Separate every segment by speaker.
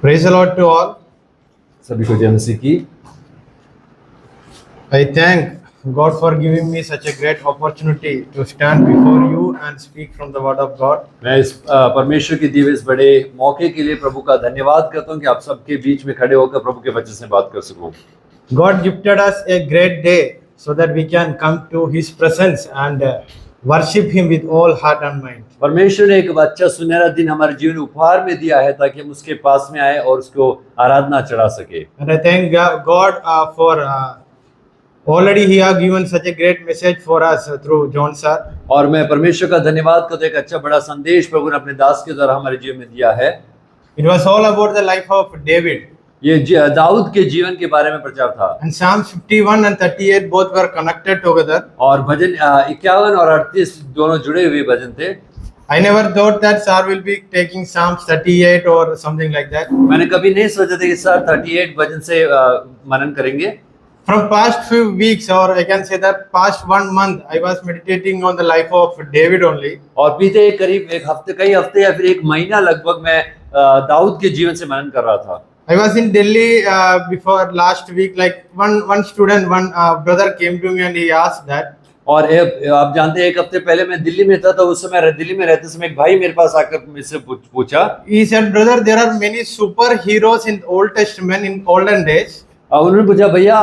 Speaker 1: Praise the Lord to all.
Speaker 2: सभी को जय मसीह की।
Speaker 1: I thank God for giving me such a great opportunity to stand before you and speak from the Word of God.
Speaker 2: मैं इस परमेश्वर की दी हुई इस बड़े मौके के लिए प्रभु का धन्यवाद करता हूँ कि आप सबके बीच में खड़े होकर प्रभु के वचन से बात कर सकूं।
Speaker 1: God gifted us a great day so that we can come to His presence and worship Him with all heart and mind.
Speaker 2: परमेश्वर ने एक अच्छा सुनहरा दिन हमारे जीवन में उपहार में दिया है ताकि हम उसके पास में आए और उसको आराधना चढ़ा सके।
Speaker 1: And I thank God for already He has given such a great message for us through John sir.
Speaker 2: और मैं परमेश्वर का धन्यवाद करता हूं, एक अच्छा बड़ा संदेश प्रभु ने अपने दास के द्वारा हमारे जीवन में दिया है।
Speaker 1: It was all about the life of David.
Speaker 2: ये दाऊद के जीवन के बारे में प्रचार था।
Speaker 1: And Psalms 51 and 38 both were connected together.
Speaker 2: और भजन 51 और 38 दोनों जुड़े हुए भजन थे।
Speaker 1: I never thought that sir will be taking Psalms 38 or something like that.
Speaker 2: मैंने कभी नहीं सोचा था कि सर 38 भजन से मनन करेंगे।
Speaker 1: From past few weeks, or I can say that past 1 month, I was meditating on the life of David only.
Speaker 2: और बीते करीब एक हफ्ते कई हफ्ते या फिर एक महीना लगभग मैं दाऊद के जीवन से मनन कर रहा था।
Speaker 1: I was in Delhi before last week. Like one student, one brother came to me and he asked that.
Speaker 2: और आप जानते हैं एक हफ्ते पहले मैं दिल्ली में था, तो उस समय दिल्ली में रहते समय एक भाई मेरे पास आकर मुझसे पूछा।
Speaker 1: He said, "Brother, there are many superheroes in Old Testament in olden days."
Speaker 2: उन्होंने पूछा, भैया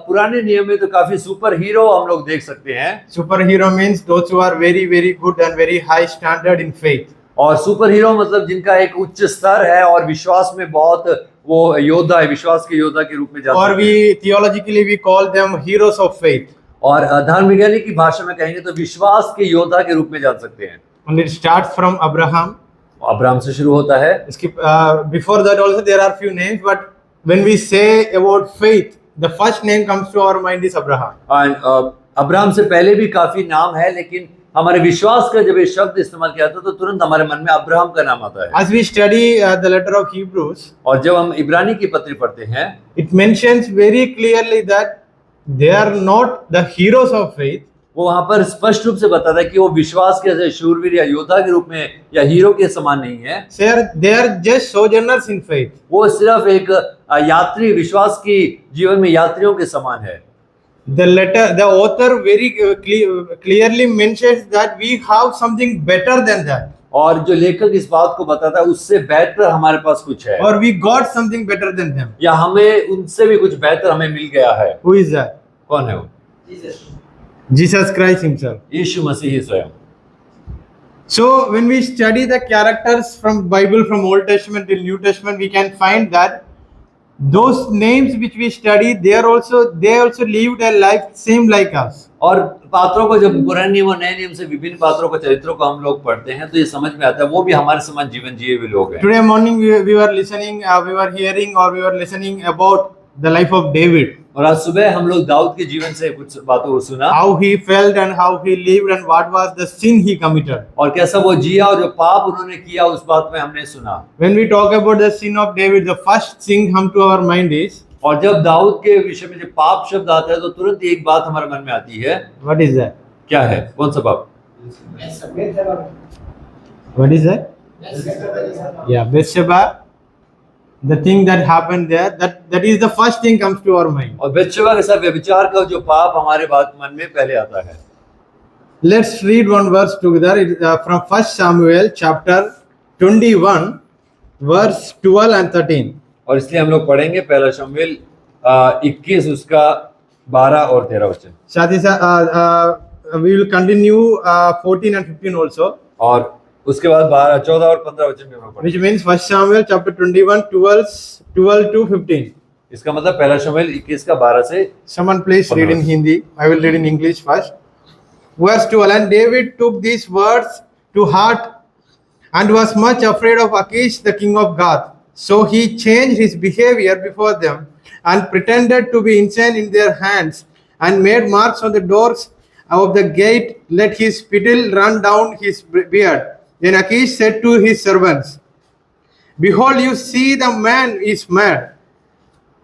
Speaker 2: पुराने नियम में तो काफी सुपर हीरो हम लोग देख सकते हैं।
Speaker 1: Superhero means those who are very very good and very high standard in faith.
Speaker 2: और सुपर हीरो मतलब जिनका एक उच्च स्तर है और विश्वास में बहुत वो योद्धा है, विश्वास के योद्धा के रूप में जाते हैं।
Speaker 1: Or we theologically we call them heroes of faith.
Speaker 2: और धर्म वैज्ञानिक की भाषा में कहेंगे तो विश्वास के योद्धा के रूप में जान सकते हैं।
Speaker 1: And it starts from Abraham.
Speaker 2: Abraham से शुरू होता है।
Speaker 1: Before that also there are few names, but when we say about faith, the first name comes to our mind is Abraham.
Speaker 2: Abraham से पहले भी काफी नाम है, लेकिन हमारे विश्वास का जब ये शब्द इस्तेमाल किया था तो तुरंत हमारे मन में अब्राहम का नाम आता है।
Speaker 1: As we study the letter of Hebrews,
Speaker 2: और जब हम इब्रानी की पत्री पढ़ते हैं,
Speaker 1: it mentions very clearly that they are not the heroes of faith.
Speaker 2: वो वहाँ पर स्पष्ट रूप से बताता है कि वो विश्वास के शूरवीर या योद्धा के रूप में या हीरो के समान नहीं है।
Speaker 1: They are just sojourners in faith.
Speaker 2: वो सिर्फ एक यात्री, विश्वास की जीवन में यात्रियों के समान है।
Speaker 1: The author very clearly mentions that we have something better than that.
Speaker 2: और जो लेखक इस बात को बताता है उससे बेहतर हमारे पास कुछ है।
Speaker 1: Or we got something better than them.
Speaker 2: या हमें उनसे भी कुछ बेहतर हमें मिल गया है।
Speaker 1: Who is that?
Speaker 2: कौन है वो?
Speaker 1: Jesus Christ himself.
Speaker 2: यीशु मसीह ही स्वयं।
Speaker 1: So when we study the characters from Bible, from Old Testament till New Testament, we can find that those names which we study, they also lived a life same like us.
Speaker 2: और पात्रों को जब पुराने नियम और नए नियम से विभिन्न पात्रों को, चरित्रों को हम लोग पढ़ते हैं तो ये समझ में आता है वो भी हमारे समान जीवन जिए हुए लोग हैं।
Speaker 1: Today morning we were listening, we were hearing or we were listening about the life of David.
Speaker 2: और आज सुबह हम लोग दाऊद के जीवन से कुछ बातों को सुना।
Speaker 1: How he felt and how he lived and what was the sin he committed.
Speaker 2: और कैसा वो जिया और जो पाप उन्होंने किया उस बात में हमने सुना।
Speaker 1: When we talk about the sin of David, the first thing come to our mind is.
Speaker 2: और जब दाऊद के विषय में जब पाप शब्द आता है तो तुरंत एक बात हमारे मन में आती है।
Speaker 1: What is that?
Speaker 2: क्या है? कौन सा पाप?
Speaker 1: What is that? Yeah, Bathsheba. The thing that happened there, that is the first thing comes to our mind.
Speaker 2: और बेतशेबा के साथ व्यभिचार का जो पाप हमारे मन में पहले आता है।
Speaker 1: Let's read one verse together. It, from 1 Samuel chapter 21 verse 12 and 13.
Speaker 2: और इसलिए हम लोग पढ़ेंगे पहला शमूएल 21 उसका 12 और 13 वचन।
Speaker 1: साथ ही साथ we will continue 14 and 15 also.
Speaker 2: और उसके बाद 12, 14 और 15 वचन भी हम लोग पढ़ेंगे।
Speaker 1: Which means 1 Samuel chapter 21 12 to 15.
Speaker 2: इसका मतलब पहला शमूएल 21 का 12 से।
Speaker 1: Someone please read in Hindi. I will read in English first. Verse 12. And David took these words to heart and was much afraid of Achish the king of Gath. So he changed his behavior before them and pretended to be insane in their hands and made marks on the doors of the gate. Let his spittle run down his beard. Then Achish said to his servants, "Behold, you see the man is mad.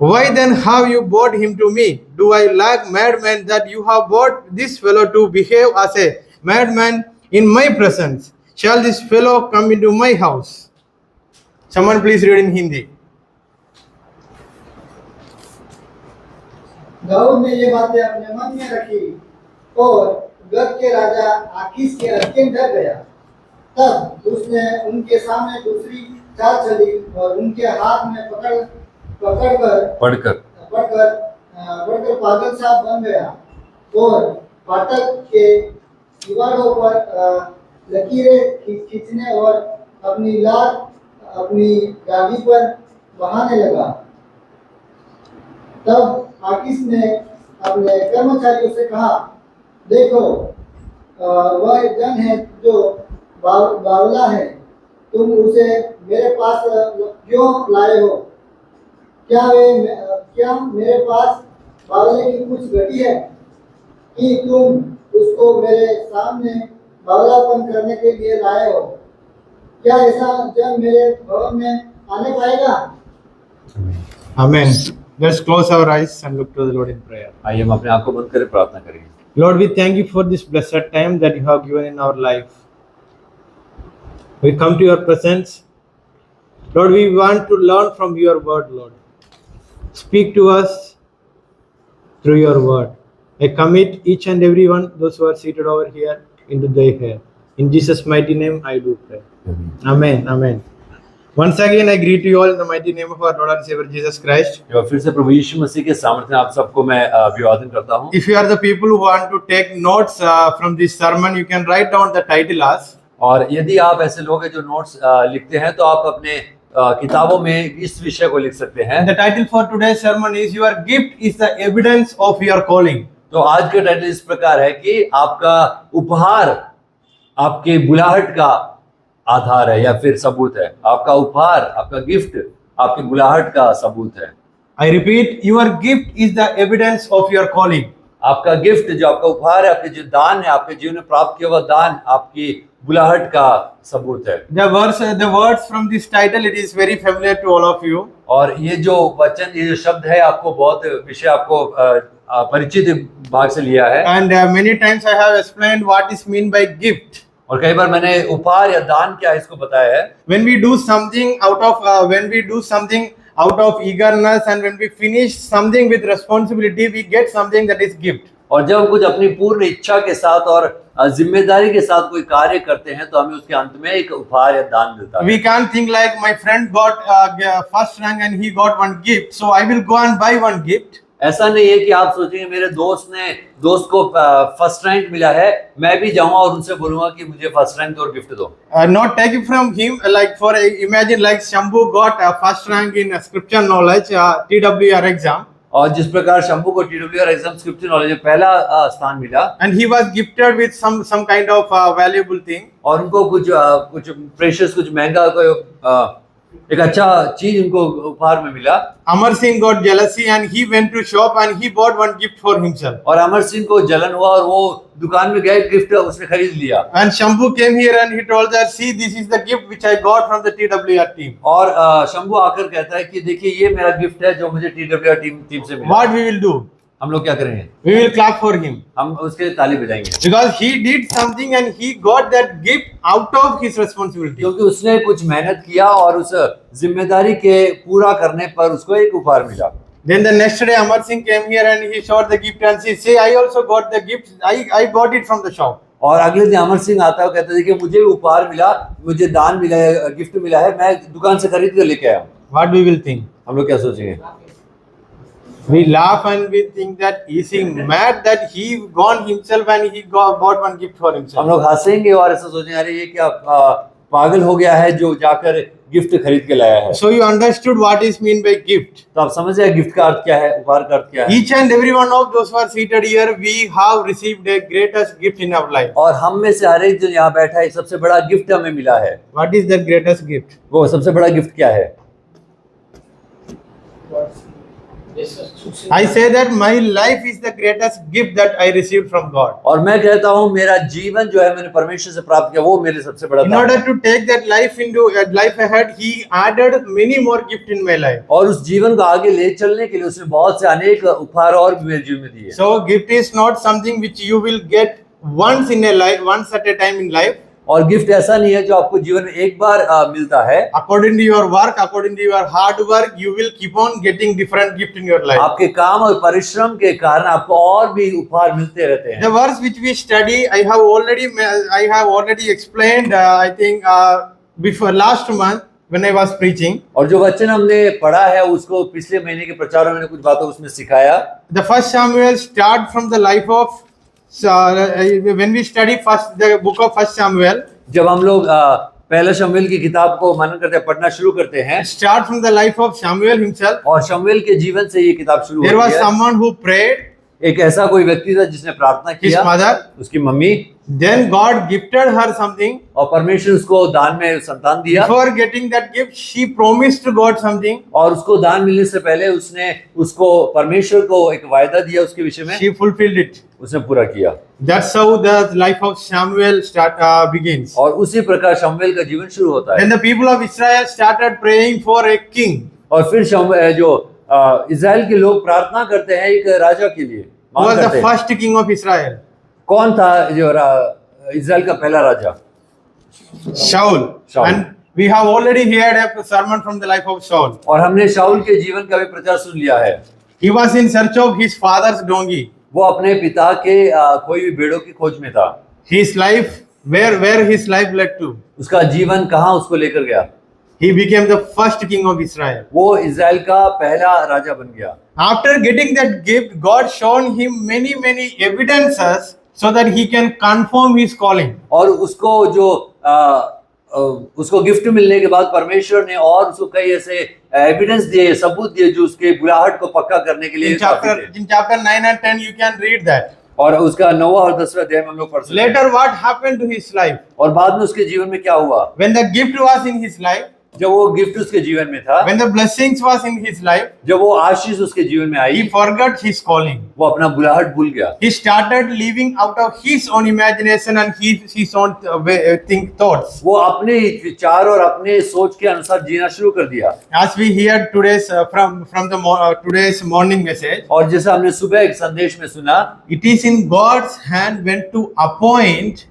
Speaker 1: Why then have you brought him to me? Do I lack madmen that you have brought this fellow to behave as a madman in my presence? Shall this fellow come into my house?" Someone please read in Hindi.
Speaker 3: Dawood ने ये बातें अपने मन में रखी और गत के राजा आकीश के अत्यंत डर गया। तब उसने उनके सामने दूसरी चाल चली और उनके हाथ में पकड़कर पढ़कर पागल सा बन गया और फाटक के दीवारों पर लकीरें खींचने और अपनी लात अपनी गाड़ी पर बहाने लगा। तब आकीश ने अपने कर्मचारियों से कहा, देखो वह जन है जो बावला है, तुम उसे मेरे पास क्यों लाए हो? क्या मेरे पास बावले की कुछ घटी है कि तुम उसको मेरे सामने बावलापन करने के लिए लाए हो? क्या ऐसा जन मेरे भवन में आने पाएगा?
Speaker 1: Amen. Let's close our eyes and look to the Lord in prayer.
Speaker 2: आइए हम अपने आंखों बंद करें, प्रार्थना करेंगे।
Speaker 1: Lord, we thank you for this blessed time that you have given in our life. We come to your presence. Lord, we want to learn from your word, Lord. Speak to us through your word. I commit each and every one, those who are seated over here, into thy hand. In Jesus' mighty name, I do pray. Amen. Amen. Once again, I greet you all in the mighty name of our Lord and Savior Jesus Christ.
Speaker 2: और फिर से प्रभु यीशु मसीह के सामर्थ्य में आप सबको मैं अभिवादन करता हूँ।
Speaker 1: If you are the people who want to take notes from this sermon, you can write down the title as.
Speaker 2: और यदि आप ऐसे लोग हैं जो नोट्स लिखते हैं तो आप अपने किताबों में इस विषय को लिख सकते हैं।
Speaker 1: The title for today's sermon is Your Gift is the Evidence of Your Calling.
Speaker 2: तो आज का टाइटल इस प्रकार है कि आपका उपहार आपके बुलाहट का आधार है या फिर सबूत है। आपका उपहार, आपका गिफ्ट आपकी बुलाहट का सबूत है।
Speaker 1: I repeat, your gift is the evidence of your calling.
Speaker 2: आपका गिफ्ट जो आपका उपहार है, आपके जो दान है, आपके जीवन में प्राप्त किया हुआ दान आपकी बुलाहट का सबूत है।
Speaker 1: The words from this title, it is very familiar to all of you.
Speaker 2: और ये जो वचन, ये जो शब्द है, आपको बहुत विषय आपको परिचित भाग से लिया है।
Speaker 1: And many times I have explained what is mean by gift.
Speaker 2: और कई बार मैंने उपहार या दान क्या है इसको बताया है।
Speaker 1: When we do something out of eagerness and when we finish something with responsibility, we get something that is gift.
Speaker 2: और जब हम कुछ अपनी पूर्ण इच्छा के साथ और जिम्मेदारी के साथ कोई कार्य करते हैं तो हमें उसके अंत में एक उपहार या दान मिलता है।
Speaker 1: We can't think like my friend got first rank and he got one gift, so I will go and buy one gift.
Speaker 2: ऐसा नहीं है कि आप सोचेंगे मेरे दोस्त को फर्स्ट रैंक मिला है, मैं भी जाऊंगा और उनसे बोलूंगा कि मुझे फर्स्ट रैंक दो और गिफ्ट दो।
Speaker 1: Not take it from him, like for imagine like Shambhu got first rank in scripture knowledge TWR exam.
Speaker 2: और जिस प्रकार शंभू को TWR एग्जाम स्क्रिप्चर नॉलेज में पहला स्थान मिला,
Speaker 1: and he was gifted with some kind of valuable thing.
Speaker 2: और उनको कुछ प्रेशियस, कुछ महंगा एक अच्छा चीज उनको उपहार में मिला।
Speaker 1: Amar Singh got jealousy and he went to shop and he bought one gift for himself.
Speaker 2: और अमर सिंह को जलन हुआ और वो दुकान में गए, गिफ्ट उसने खरीद लिया।
Speaker 1: And Shambhu came here and he told that, see, this is the gift which I got from the TWR team.
Speaker 2: और शंभू आकर कहता है कि देखिए ये मेरा गिफ्ट है जो मुझे TWR टीम से मिला।
Speaker 1: What we will do?
Speaker 2: हम लोग क्या करेंगे?
Speaker 1: We will clap for him.
Speaker 2: हम उसके लिए ताली बजाएंगे।
Speaker 1: Because he did something and he got that gift out of his responsibility.
Speaker 2: क्योंकि उसने कुछ मेहनत किया और उस जिम्मेदारी के पूरा करने पर उसको एक उपहार मिला।
Speaker 1: Then the next day Amar Singh came here and he showed the gift and he say, I also got the gift. I got it from the shop.
Speaker 2: और अगले दिन अमर सिंह आता है और कहता है कि मुझे उपहार मिला, मुझे दान मिला है, गिफ्ट मिला है, मैं दुकान से खरीद कर लेके आया।
Speaker 1: What we will think?
Speaker 2: हम लोग क्या सोचेंगे?
Speaker 1: We laugh and we think that he is mad that he gone himself and he bought one gift for himself.
Speaker 2: हम लोग हंसेंगे और ऐसा सोचेंगे अरे ये क्या पागल हो गया है जो जाकर गिफ्ट खरीद के लाया है।
Speaker 1: So you understood what is mean by gift.
Speaker 2: तो आप समझ गए गिफ्ट का अर्थ क्या है, उपहार का अर्थ क्या है।
Speaker 1: Each and every one of those who are seated here, we have received a greatest gift in our life.
Speaker 2: और हम में से हर एक जो यहाँ बैठा है सबसे बड़ा गिफ्ट हमें मिला है।
Speaker 1: What is the greatest gift?
Speaker 2: वो सबसे बड़ा गिफ्ट क्या है?
Speaker 1: I say that my life is the greatest gift that I received from God.
Speaker 2: और मैं कहता हूँ मेरा जीवन जो है मैंने परमेश्वर से प्राप्त किया वो मेरे सबसे बड़ा
Speaker 1: In
Speaker 2: दान
Speaker 1: order
Speaker 2: है।
Speaker 1: to take that life into life ahead, He added many more gifts in my life.
Speaker 2: और उस जीवन को आगे ले चलने के लिए उसने बहुत से अनेक उपहार और भी मेरे जीवन में दिए।
Speaker 1: So gift is not something which you will get once in a life, once at a time in life.
Speaker 2: और गिफ्ट ऐसा नहीं है जो आपको जीवन में एक बार मिलता है।
Speaker 1: According to your work, according to your hard work, you will keep on getting different gift in your life.
Speaker 2: आपके काम और परिश्रम के कारण आपको और भी उपहार मिलते रहते हैं।
Speaker 1: The verse which we study, I have already explained. I think before last month when I was preaching.
Speaker 2: और जो वचन हमने पढ़ा है उसको पिछले महीने के प्रचार में मैंने कुछ बातों उसमें सिखाया।
Speaker 1: The first Samuel start from the life of when we study the book of First Samuel.
Speaker 2: जब हम लोग पहला शमूएल की किताब को मनन करते हैं, पढ़ना शुरू करते हैं,
Speaker 1: Start from the life of Samuel himself.
Speaker 2: और शमूएल के जीवन से ये किताब शुरू
Speaker 1: There was
Speaker 2: होती है।
Speaker 1: someone who prayed,
Speaker 2: एक ऐसा कोई व्यक्ति था जिसने प्रार्थना
Speaker 1: his
Speaker 2: किया,
Speaker 1: mother.
Speaker 2: उसकी mummy,
Speaker 1: Then God gifted her something.
Speaker 2: और परमेश्वर उसको दान में संतान दिया।
Speaker 1: Before getting that gift, she promised to God something.
Speaker 2: और उसको दान मिलने से पहले उसने उसको परमेश्वर को एक वायदा दिया उसके विषय में,
Speaker 1: She fulfilled it.
Speaker 2: उसने पूरा किया।
Speaker 1: That's how the life of Samuel begins.
Speaker 2: और उसी प्रकार शमूएल का जीवन शुरू होता है।
Speaker 1: Then the people of Israel started praying for a king.
Speaker 2: और फिर जो इज़राइल के लोग प्रार्थना करते हैं एक राजा के लिए,
Speaker 1: Who
Speaker 2: मांग
Speaker 1: was
Speaker 2: करते
Speaker 1: the
Speaker 2: हैं।
Speaker 1: first king of Israel?
Speaker 2: कौन था जो इज़राइल का पहला राजा?
Speaker 1: Shaul.
Speaker 2: Shaul.
Speaker 1: And we have already heard a sermon from the life of Saul.
Speaker 2: और हमने शाऊल के जीवन का भी प्रचार सुन लिया है।
Speaker 1: He was in search of his father's donkey.
Speaker 2: वो अपने पिता के कोई भी भेड़ों की खोज में था।
Speaker 1: His life, where his life led to.
Speaker 2: उसका जीवन कहाँ उसको लेकर गया?
Speaker 1: He became the first king of Israel.
Speaker 2: वो इज़राइल का पहला राजा बन गया।
Speaker 1: After getting that gift, God shown him many evidences so that he can confirm his calling.
Speaker 2: और उसको जो उसको गिफ्ट मिलने के बाद परमेश्वर ने और उसको कई ऐसे एविडेंस दिए, सबूत दिए जो उसके बुलाहट को पक्का करने के लिए काफी थे।
Speaker 1: In chapter 9 and 10, you can read that.
Speaker 2: और उसका 9वां और 10वां अध्याय में हम लोग पढ़ सकते हैं।
Speaker 1: Later, what happened to his life?
Speaker 2: और बाद में उसके जीवन में क्या हुआ?
Speaker 1: When the gift was in his life,
Speaker 2: जब वो गिफ्ट उसके जीवन में था,
Speaker 1: when the blessings was in his life,
Speaker 2: जब वो आशीष उसके जीवन में आई,
Speaker 1: he forgot his calling.
Speaker 2: वो अपना बुलाहट भूल गया।
Speaker 1: He started living out of his own imagination and his own thoughts.
Speaker 2: वो अपने विचार और अपने सोच के अनुसार जीना शुरू कर दिया।
Speaker 1: As we hear today's from today's morning message,
Speaker 2: और जैसा हमने सुबह एक संदेश में सुना,
Speaker 1: it is in God's hand when to appoint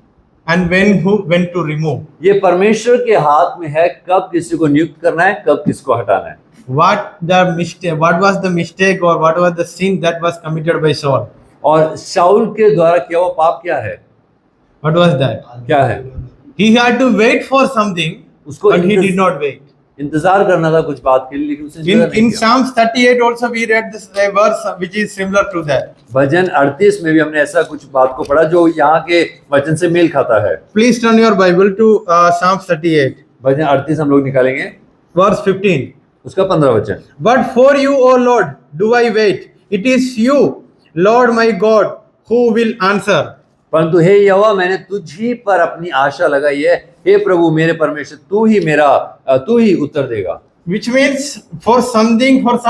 Speaker 1: and when to remove.
Speaker 2: ये परमेश्वर के हाथ में है कब किसी को नियुक्त करना है, कब किसको हटाना है।
Speaker 1: What was the mistake or what was the sin that was committed by Saul?
Speaker 2: और शाऊल के द्वारा किया हुआ पाप क्या है?
Speaker 1: What was that?
Speaker 2: क्या है?
Speaker 1: He had to wait for something,
Speaker 2: उसको
Speaker 1: but he did not wait.
Speaker 2: इंतजार करना था कुछ बात के लिए, लेकिन उसने इंतजार नहीं
Speaker 1: In
Speaker 2: किया।
Speaker 1: Psalms 38 also we read this verse which is similar to that.
Speaker 2: भजन 38 में भी हमने ऐसा कुछ बात को पढ़ा जो यहाँ के वचन से मेल खाता है।
Speaker 1: Please turn your Bible to Psalms 38,
Speaker 2: भजन 38 हम लोग निकालेंगे,
Speaker 1: verse 15.
Speaker 2: उसका 15 वचन।
Speaker 1: But for you, O Lord, do I wait. It is you, Lord my God, who will answer.
Speaker 2: परंतु हे यहोवा, मैंने तुझी पर अपनी आशा लगाई है। हे प्रभु मेरे परमेश्वर, तू ही उत्तर देगा।
Speaker 1: Which means for some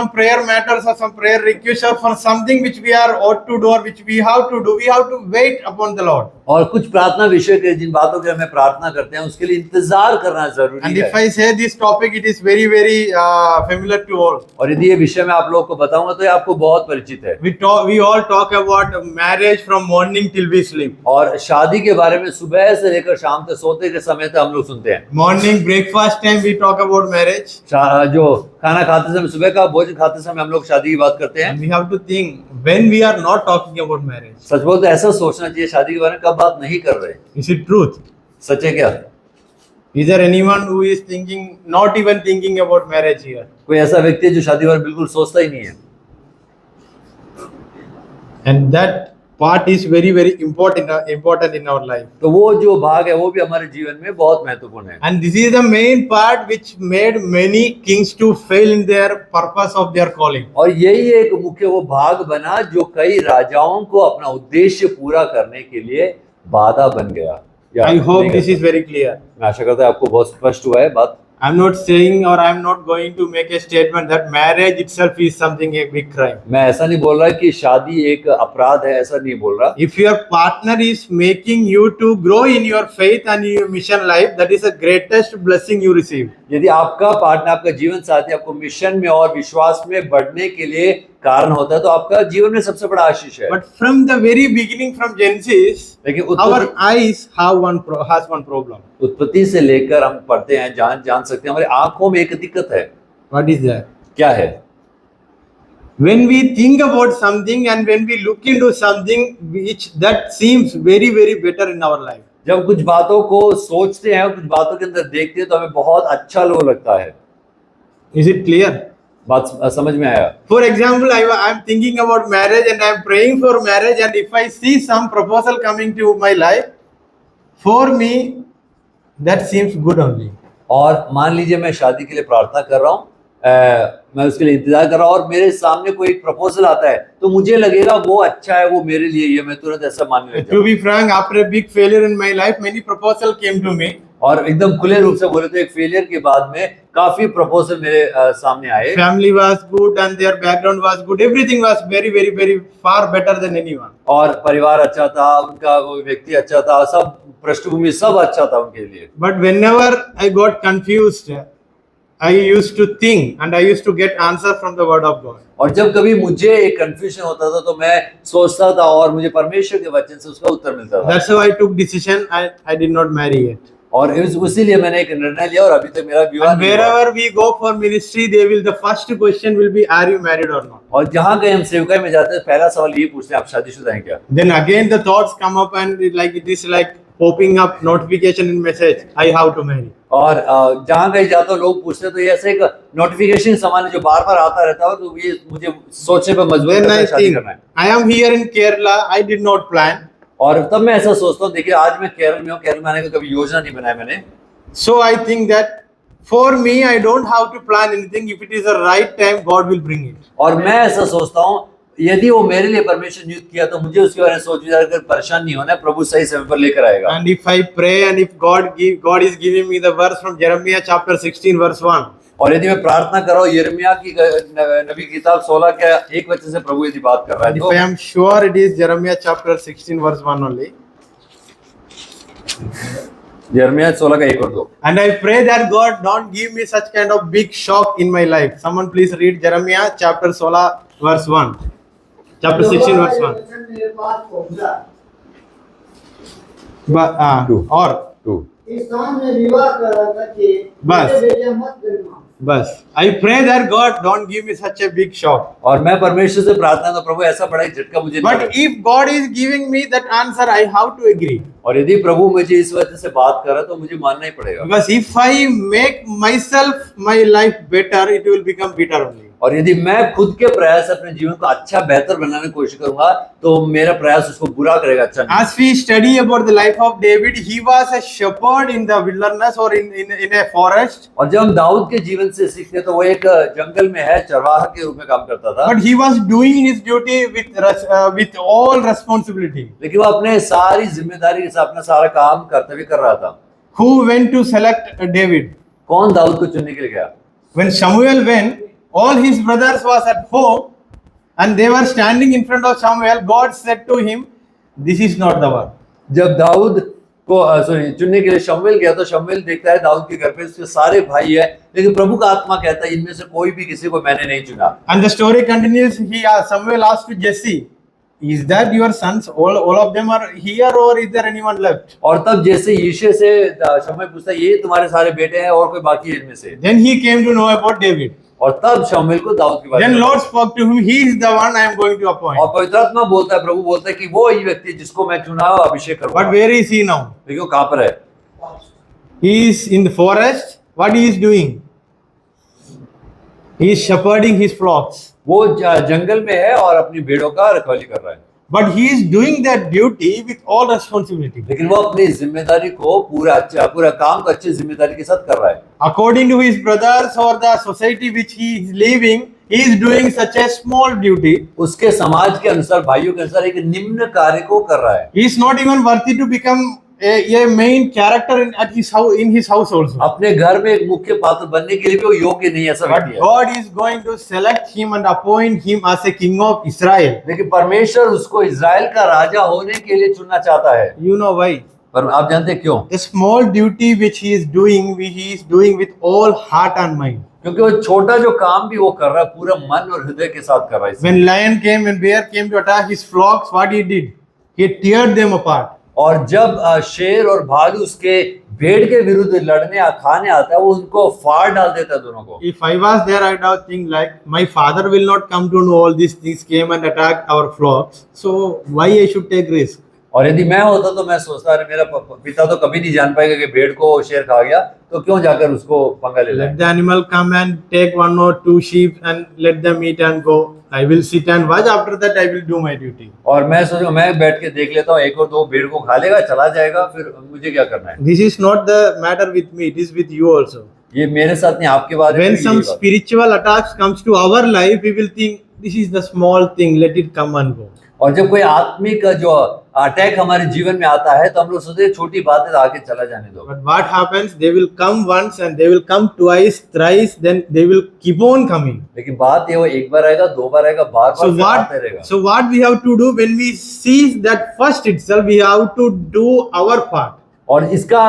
Speaker 1: prayer matters or some prayer request or for something which we are ought to do or which we have to wait upon the Lord.
Speaker 2: और कुछ प्रार्थना विषय के जिन बातों के हमें प्रार्थना करते हैं उसके लिए इंतजार करना जरूरी
Speaker 1: And
Speaker 2: है।
Speaker 1: if I say this topic, it is very familiar to all.
Speaker 2: और यदि ये विषय मैं आप लोगों को बताऊंगा तो ये आपको बहुत परिचित है।
Speaker 1: We all talk about marriage from morning till we sleep.
Speaker 2: और शादी के बारे में सुबह से लेकर शाम तक सोते के समय तक हम लोग सुनते हैं।
Speaker 1: Morning breakfast time we talk about marriage.
Speaker 2: जो खाना खाते समय, सुबह का भोजन खाते समय हम लोग शादी की बात करते हैं।
Speaker 1: And we have to think when we are not talking about marriage.
Speaker 2: सच बोलते ऐसा सोचना चाहिए शादी के बारे में कब बात नहीं कर रहे।
Speaker 1: Is it truth?
Speaker 2: सच है क्या?
Speaker 1: Is there anyone who is not even thinking about marriage here?
Speaker 2: कोई ऐसा व्यक्ति है जो शादी के बारे में बिल्कुल सोचता ही नहीं है।
Speaker 1: And that part is very important in our life.
Speaker 2: तो वो जो भाग है वो भी हमारे जीवन में बहुत महत्वपूर्ण है।
Speaker 1: And this is the main part which made many kings to fail in their purpose of their calling.
Speaker 2: और यही एक मुख्य वो भाग बना जो कई राजाओं को अपना उद्देश्य पूरा करने के लिए बाधा बन गया।
Speaker 1: I hope this is very clear.
Speaker 2: मैं आशा करता हूं आपको बहुत स्पष्ट हुआ है बात।
Speaker 1: I'm not saying or I'm not going to make a statement that marriage itself is something a big crime.
Speaker 2: मैं ऐसा नहीं बोल रहा कि शादी एक अपराध है, ऐसा नहीं बोल रहा।
Speaker 1: If your partner is making you to grow in your faith and your mission life, that is the greatest blessing you receive.
Speaker 2: यदि आपका पार्टनर, आपका जीवन साथी आपको मिशन में और विश्वास में बढ़ने के लिए कारण होता है तो आपका जीवन में सबसे बड़ा आशीष है।
Speaker 1: But from the very beginning, from Genesis,
Speaker 2: लेकिन
Speaker 1: our eyes have has one problem.
Speaker 2: उत्पत्ति से लेकर हम पढ़ते हैं, जान सकते हैं, हमारी आंखों में एक दिक्कत है।
Speaker 1: What is that?
Speaker 2: क्या है?
Speaker 1: When we think about something and when we look into something which that seems very very better in our life.
Speaker 2: जब कुछ बातों को सोचते हैं, कुछ बातों के अंदर देखते हैं तो हमें बहुत अच्छा लगता है।
Speaker 1: Is it clear?
Speaker 2: बात समझ में आया?
Speaker 1: For example, I am thinking about marriage and I am praying for marriage, and if I see some proposal coming to my life, for me that seems good only.
Speaker 2: और मान लीजिए मैं शादी के लिए प्रार्थना कर रहा हूँ, मैं उसके लिए इंतजार कर रहा हूँ और मेरे सामने कोई एक प्रपोजल आता है तो मुझे लगेगा वो अच्छा है, वो मेरे लिए, ये मैं तुरंत ऐसा मानने लगता
Speaker 1: To
Speaker 2: हूँ।
Speaker 1: be frank, after a big failure in my life, many proposals came to me.
Speaker 2: और एकदम खुले रूप से बोले तो एक फेलियर के बाद में काफी प्रपोजल मेरे सामने आए।
Speaker 1: Family was good and their background was good. Everything was very very very far better than anyone.
Speaker 2: और परिवार अच्छा था, उनका वो व्यक्ति अच्छा था, सब पृष्ठभूमि सब अच्छा था उनके लिए।
Speaker 1: But whenever I got confused, I used to think and I used to get answer from the word of God.
Speaker 2: और जब कभी मुझे एक कंफ्यूजन होता था तो मैं सोचता था और मुझे परमेश्वर के वचन से उसका उत्तर मिलता था।
Speaker 1: That's how I took decision. I did not marry yet.
Speaker 2: और उसीलिए मैंने एक निर्णय लिया और अभी तक मेरा विवाह
Speaker 1: And
Speaker 2: नहीं हुआ।
Speaker 1: wherever we go for ministry, the first question will be, are you married or not?
Speaker 2: और जहाँ कहीं हम सेवकाई में जाते हैं पहला सवाल ये पूछते हैं, आप शादीशुदा हैं क्या?
Speaker 1: Then again the thoughts come up and it is like popping up notification in message, I have to marry.
Speaker 2: और जहाँ कहीं जाता हूँ लोग पूछते हैं तो ये ऐसे एक नोटिफिकेशन समान है जो बार बार आता रहता है तो ये मुझे सोचने पर मजबूर
Speaker 1: Then
Speaker 2: करता
Speaker 1: I
Speaker 2: है शादी
Speaker 1: think,
Speaker 2: करना है।
Speaker 1: I am here in Kerala, I did not plan.
Speaker 2: और तब मैं ऐसा सोचता हूँ, देखिए आज मैं केरल में हूँ, केरल में आने का कभी योजना नहीं बनाया मैंने।
Speaker 1: So I think that for me, I don't have to plan anything. If it is the right time, God will bring it.
Speaker 2: और मैं ऐसा सोचता हूँ यदि वो मेरे लिए परमेश्वर नियुक्त किया तो मुझे उसके बारे में सोच विचार कर परेशान नहीं होना है, प्रभु सही समय पर लेकर आएगा।
Speaker 1: And if I pray and if God is giving me the verse from Jeremiah chapter 16 verse 1.
Speaker 2: और यदि मैं प्रार्थना कर रहा हूँ यिर्मयाह की नबी की किताब 16 के 1 वचन से प्रभु यदि बात कर रहा है
Speaker 1: And if
Speaker 2: तो
Speaker 1: I am sure it is Jeremiah chapter 16 verse 1 only.
Speaker 2: यिर्मयाह 16 का 1 और 2।
Speaker 1: And I pray that God don't give me such kind of big shock in my life. Someone please read Jeremiah chapter 16 verse 1. Chapter 16 verse 1.
Speaker 3: वचन मेरे पास पहुंचा,
Speaker 2: Two.
Speaker 1: और
Speaker 2: 2
Speaker 3: इस स्थान में विवाह करके
Speaker 1: बस।
Speaker 3: मेरे बेटे मत जन्मा।
Speaker 1: बस I pray that God don't give me such a big shock.
Speaker 2: और मैं परमेश्वर से प्रार्थना तो प्रभु ऐसा बड़ा ही झटका मुझे
Speaker 1: But
Speaker 2: नहीं।
Speaker 1: if God is giving me that answer, I have to agree.
Speaker 2: और यदि प्रभु मुझे इस वजह से बात कर रहा है तो मुझे मानना ही पड़ेगा।
Speaker 1: Because if I make myself my life better, it will become bitter only.
Speaker 2: और यदि मैं खुद के प्रयास से अपने जीवन को अच्छा बेहतर बनाने की कोशिश करूंगा तो मेरा प्रयास उसको बुरा करेगा, अच्छा नहीं।
Speaker 1: As we study about the life of David, he was a shepherd in the wilderness or in a forest.
Speaker 2: और जब हम दाऊद के जीवन से सीखते हैं तो वो एक जंगल में है, चरवाहा के रूप में काम करता था।
Speaker 1: But he was doing his duty with all responsibility.
Speaker 2: लेकिन वो अपने सारी जिम्मेदारी के साथ अपना सारा काम कर्तव्य कर रहा था।
Speaker 1: Who went to select David?
Speaker 2: कौन दाऊद को चुनने के लिए गया?
Speaker 1: When Samuel went, all his brothers was at home and they were standing in front of Samuel. God said to him, this is not the one.
Speaker 2: जब दाऊद को चुनने के लिए शमूएल गया तो शमूएल देखता है दाऊद के घर पे उसके सारे भाई है, लेकिन प्रभु का आत्मा कहता है इनमें से कोई भी किसी को मैंने नहीं चुना।
Speaker 1: And the story continues. Samuel asked to Jesse, is that your sons? All of them are here, or is there anyone left?
Speaker 2: और तब जैसे यीशे से शमूएल पूछता है ये तुम्हारे सारे बेटे हैं और कोई बाकी है इनमें से?
Speaker 1: Then he came to know about David.
Speaker 2: और तब शमूएल को दाऊद के बारे
Speaker 1: Then
Speaker 2: में
Speaker 1: Lord spoke to him. He is the one I am going to appoint.
Speaker 2: और पवित्र आत्मा बोलता है, प्रभु बोलता है कि वो ही व्यक्ति जिसको मैं चुना और अभिषेक करूंगा।
Speaker 1: But where is he now?
Speaker 2: देखो कहाँ पर है?
Speaker 1: He is in the forest. What he is doing? He is shepherding his flocks.
Speaker 2: वो जंगल में है और अपनी भेड़ों का रखवाली कर रहा है।
Speaker 1: But he is doing that duty with all responsibility.
Speaker 2: लेकिन वो अपनी जिम्मेदारी को पूरा काम को अच्छी जिम्मेदारी के साथ कर रहा है।
Speaker 1: According to his brothers or the society which he is living, he is doing such a small duty.
Speaker 2: उसके समाज के अनुसार, भाइयों के अनुसार एक निम्न कार्य को कर रहा है।
Speaker 1: He is not even worthy to become a main character in his house also.
Speaker 2: अपने घर में एक मुख्य पात्र बनने के लिए भी वो योग्य नहीं है, ऐसा
Speaker 1: But
Speaker 2: व्यक्ति है।
Speaker 1: God is going to select him and appoint him as a king of Israel.
Speaker 2: लेकिन परमेश्वर उसको इजराइल का राजा होने के लिए चुनना चाहता है।
Speaker 1: You know why?
Speaker 2: पर आप जानते हैं क्यों?
Speaker 1: The small duty which he is doing with all heart and mind.
Speaker 2: क्योंकि वो छोटा जो काम भी वो कर रहा है पूरा मन और हृदय के साथ कर रहा है इसलिए।
Speaker 1: When lion came, when bear came to attack his flocks, what he did? He teared them apart.
Speaker 2: और जब शेर और भालू उसके भेड़ के विरुद्ध लड़ने खाने आता है वो उनको फाड़ डाल देता है दोनों को।
Speaker 1: If I was there, I'd have think like, my father will not come to know all these things came and attacked our flocks. So why I should take risk?
Speaker 2: और यदि मैं होता तो मैं सोचता अरे मेरा पिता तो कभी नहीं जान पाएगा कि भेड़ को शेर खा गया, तो क्यों जाकर उसको पंगा ले
Speaker 1: Let
Speaker 2: लें।
Speaker 1: the animal come and take 1 or 2 sheep and let them eat and go. I will sit and watch. After that, I will do my duty.
Speaker 2: और मैं सोचूं मैं बैठ के देख लेता हूँ, एक और दो भेड़ को खा लेगा चला जाएगा, फिर मुझे क्या करना है।
Speaker 1: This is not the matter with me. It is with you also.
Speaker 2: ये मेरे साथ नहीं, आपके बारे में
Speaker 1: When
Speaker 2: भी
Speaker 1: some
Speaker 2: यही बात।
Speaker 1: spiritual attacks comes to our life, we will think this is the small thing. Let it come and go.
Speaker 2: और जब कोई आत्मिक जो अटैक हमारे जीवन में आता है तो हम लोग सोचते हैं छोटी बात है तो आगे चला जाने दो।
Speaker 1: But what happens? They will come once and they will come twice, thrice. Then they will keep on coming.
Speaker 2: लेकिन बात ये वो एक बार आएगा, दो बार आएगा, बार
Speaker 1: So
Speaker 2: बार फिर
Speaker 1: what?
Speaker 2: आते रहेगा।
Speaker 1: So what we have to do when we see that first itself, we have to do our part.
Speaker 2: और इसका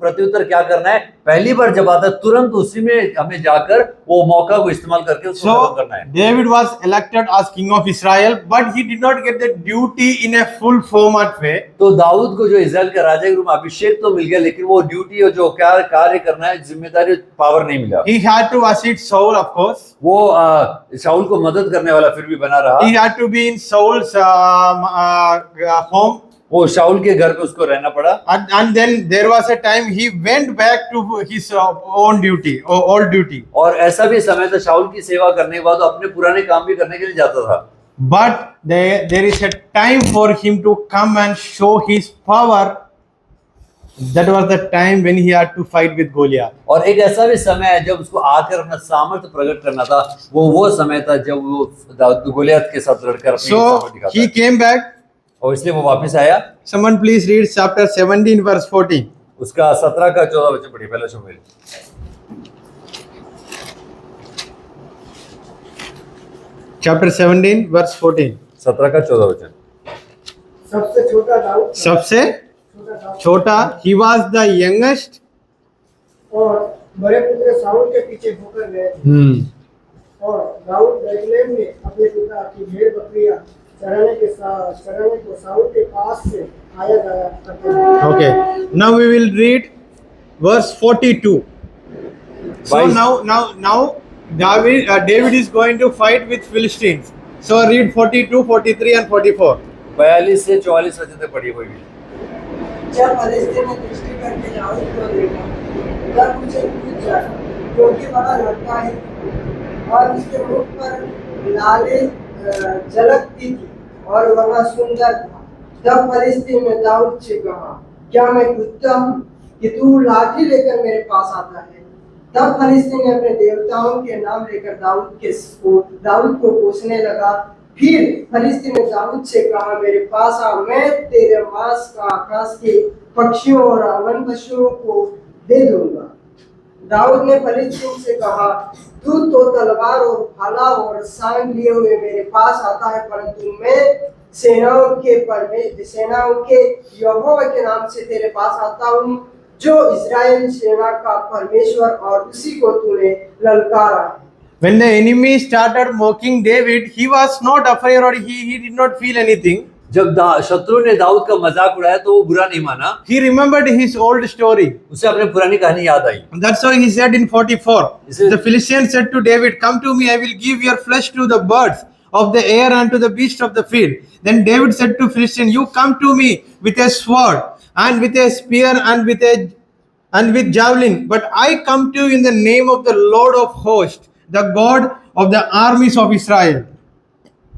Speaker 2: प्रत्युत्तर क्या करना है, पहली बार जब आता है तुरंत उसी में हमें जाकर वो मौका को इस्तेमाल करके उसको खत्म
Speaker 1: So
Speaker 2: करना है।
Speaker 1: David was elected as king of Israel, but he did not get the duty in a full format way.
Speaker 2: तो दाऊद को जो इजराइल का राजा के रूप में अभिषेक तो मिल गया, लेकिन वो ड्यूटी और जो क्या कार्य करना है, जिम्मेदारी, पावर नहीं मिला।
Speaker 1: He had to assist Saul, of course.
Speaker 2: वो शाऊल को मदद करने वाला फिर भी बना रहा।
Speaker 1: He had to be in Saul's home.
Speaker 2: वो शाऊल के घर पे उसको रहना पड़ा।
Speaker 1: And then there was a time he went back to his own duty, or old duty.
Speaker 2: और ऐसा भी समय था शाऊल की सेवा करने के बाद अपने पुराने काम भी करने के लिए जाता था।
Speaker 1: But there is a time for him to come and show his power. That was the time when he had to fight with Goliath.
Speaker 2: और एक ऐसा भी समय है जब उसको आकर अपना सामर्थ्य प्रकट करना था, वो समय था जब वो गोलियत के साथ लड़कर अपनी सामर्थ्य
Speaker 1: So
Speaker 2: दिखाता
Speaker 1: he
Speaker 2: है।
Speaker 1: came back.
Speaker 2: और इसलिए वो वापस आया।
Speaker 1: Someone please read chapter 17 verse 14.
Speaker 2: उसका 17 का 14 वचन पढ़िए, पहला शमूएल।
Speaker 1: Chapter 17 verse 14.
Speaker 2: 17 का 14 वचन।
Speaker 3: सबसे छोटा दाऊद था।
Speaker 1: सबसे छोटा, he was the youngest.
Speaker 3: और बड़े पुत्र शाऊल के पीछे होकर गए थे। और दाऊद बैतलहम में अपने पिता की भेड़ बकरियां चराने को शाऊल के पास से आया जाया करता था।
Speaker 1: Okay. Now we will read verse 42. So
Speaker 2: Why-
Speaker 1: now David is going to fight with Philistines. So read 42, 43 and 44.
Speaker 2: 42 से 44 वचन तक पढ़िए कोई भी।
Speaker 3: जब फलिस्तीन ने दृष्टि करके दाऊद को देखा, तब उसे पूछा, क्योंकि बड़ा लड़का है और उसके मुख पर लाली झलकती थी और वह सुंदर था। तब फलिस्तीन ने दाऊद से कहा, क्या मैं कुत्ता हूँ कि तू लाठी लेकर मेरे पास आता है? तब फलिस्तीन ने अपने देवताओं के नाम लेकर दाऊद को कोसने लगा। फिर फलिस्तीन ने दाऊद से कहा, मेरे पास आ, मैं तेरे मांस का आकाश के पक्षियों और वन पशुओं को दे दूंगा। दाऊद ने फलिस्तीन से कहा, तू तो तलवार और भाला और सांग लिए हुए मेरे पास आता है, परंतु मैं सेनाओं के यहोवा के नाम से तेरे पास आता हूँ, जो इस्राएल सेना का परमेश्वर, और उसी को तूने ललकारा है।
Speaker 1: When the enemy started mocking David, he was not afraid or he did not feel anything.
Speaker 2: जब शत्रु ने दाऊद का मजाक उड़ाया तो वो बुरा नहीं माना,
Speaker 1: He remembered his old story.
Speaker 2: उसे अपनी पुरानी कहानी याद आई।
Speaker 1: That's why he said in 44,
Speaker 2: Is
Speaker 1: the Philistines said to David, come to me, I will give your flesh to the birds of the air and to the beasts of the field. Then David said to Philistine, you come to me with a sword and with a spear and with javelin, but I come to you in the name of the Lord of hosts, the God of the armies of Israel.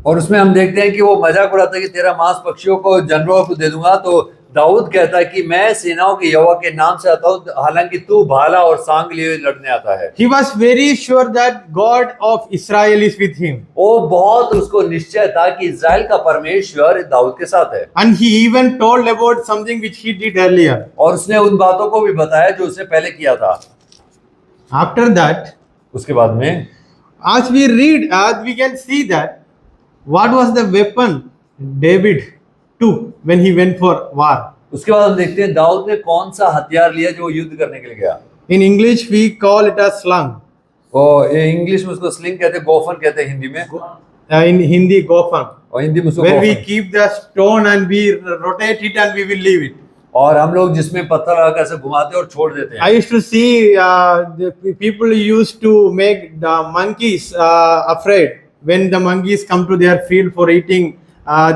Speaker 2: और उसमें हम देखते हैं कि वो मजाक उड़ाता है कि तेरा मांस पक्षियों को, जानवरों को दे दूंगा। तो दाऊद कहता है कि मैं सेनाओं के यहोवा के नाम से आता हूँ, हालांकि तू भाला और सांग लिए लड़ने आता है।
Speaker 1: He was very sure that God of Israel is with him.
Speaker 2: वो बहुत उसको निश्चय था कि इज़राइल का परमेश्वर दाऊद के साथ है।
Speaker 1: And he even told about something which he did earlier.
Speaker 2: और उसने उन बातों को भी बताया जो उसने पहले किया था।
Speaker 1: After that,
Speaker 2: उसके बाद में
Speaker 1: as we read, as we can see that what was the weapon David took when he went for war.
Speaker 2: उसके बाद हम देखते हैं दाऊद ने कौन सा हथियार लिया जो वो युद्ध करने के लिए गया।
Speaker 1: In English, we call it a sling.
Speaker 2: और इंग्लिश में उसको स्लिंग कहते हैं, गोफन कहते हैं हिंदी में,
Speaker 1: In Hindi, gofan,
Speaker 2: और हिंदी में उसको
Speaker 1: where we
Speaker 2: गोफन।
Speaker 1: keep the stone and we rotate it and we will leave it.
Speaker 2: और हम लोग जिसमें पत्थर लगाकर ऐसे घुमाते हैं और छोड़ देते
Speaker 1: I
Speaker 2: हैं।
Speaker 1: used to see people used to make the monkeys afraid when the monkeys come to their field for eating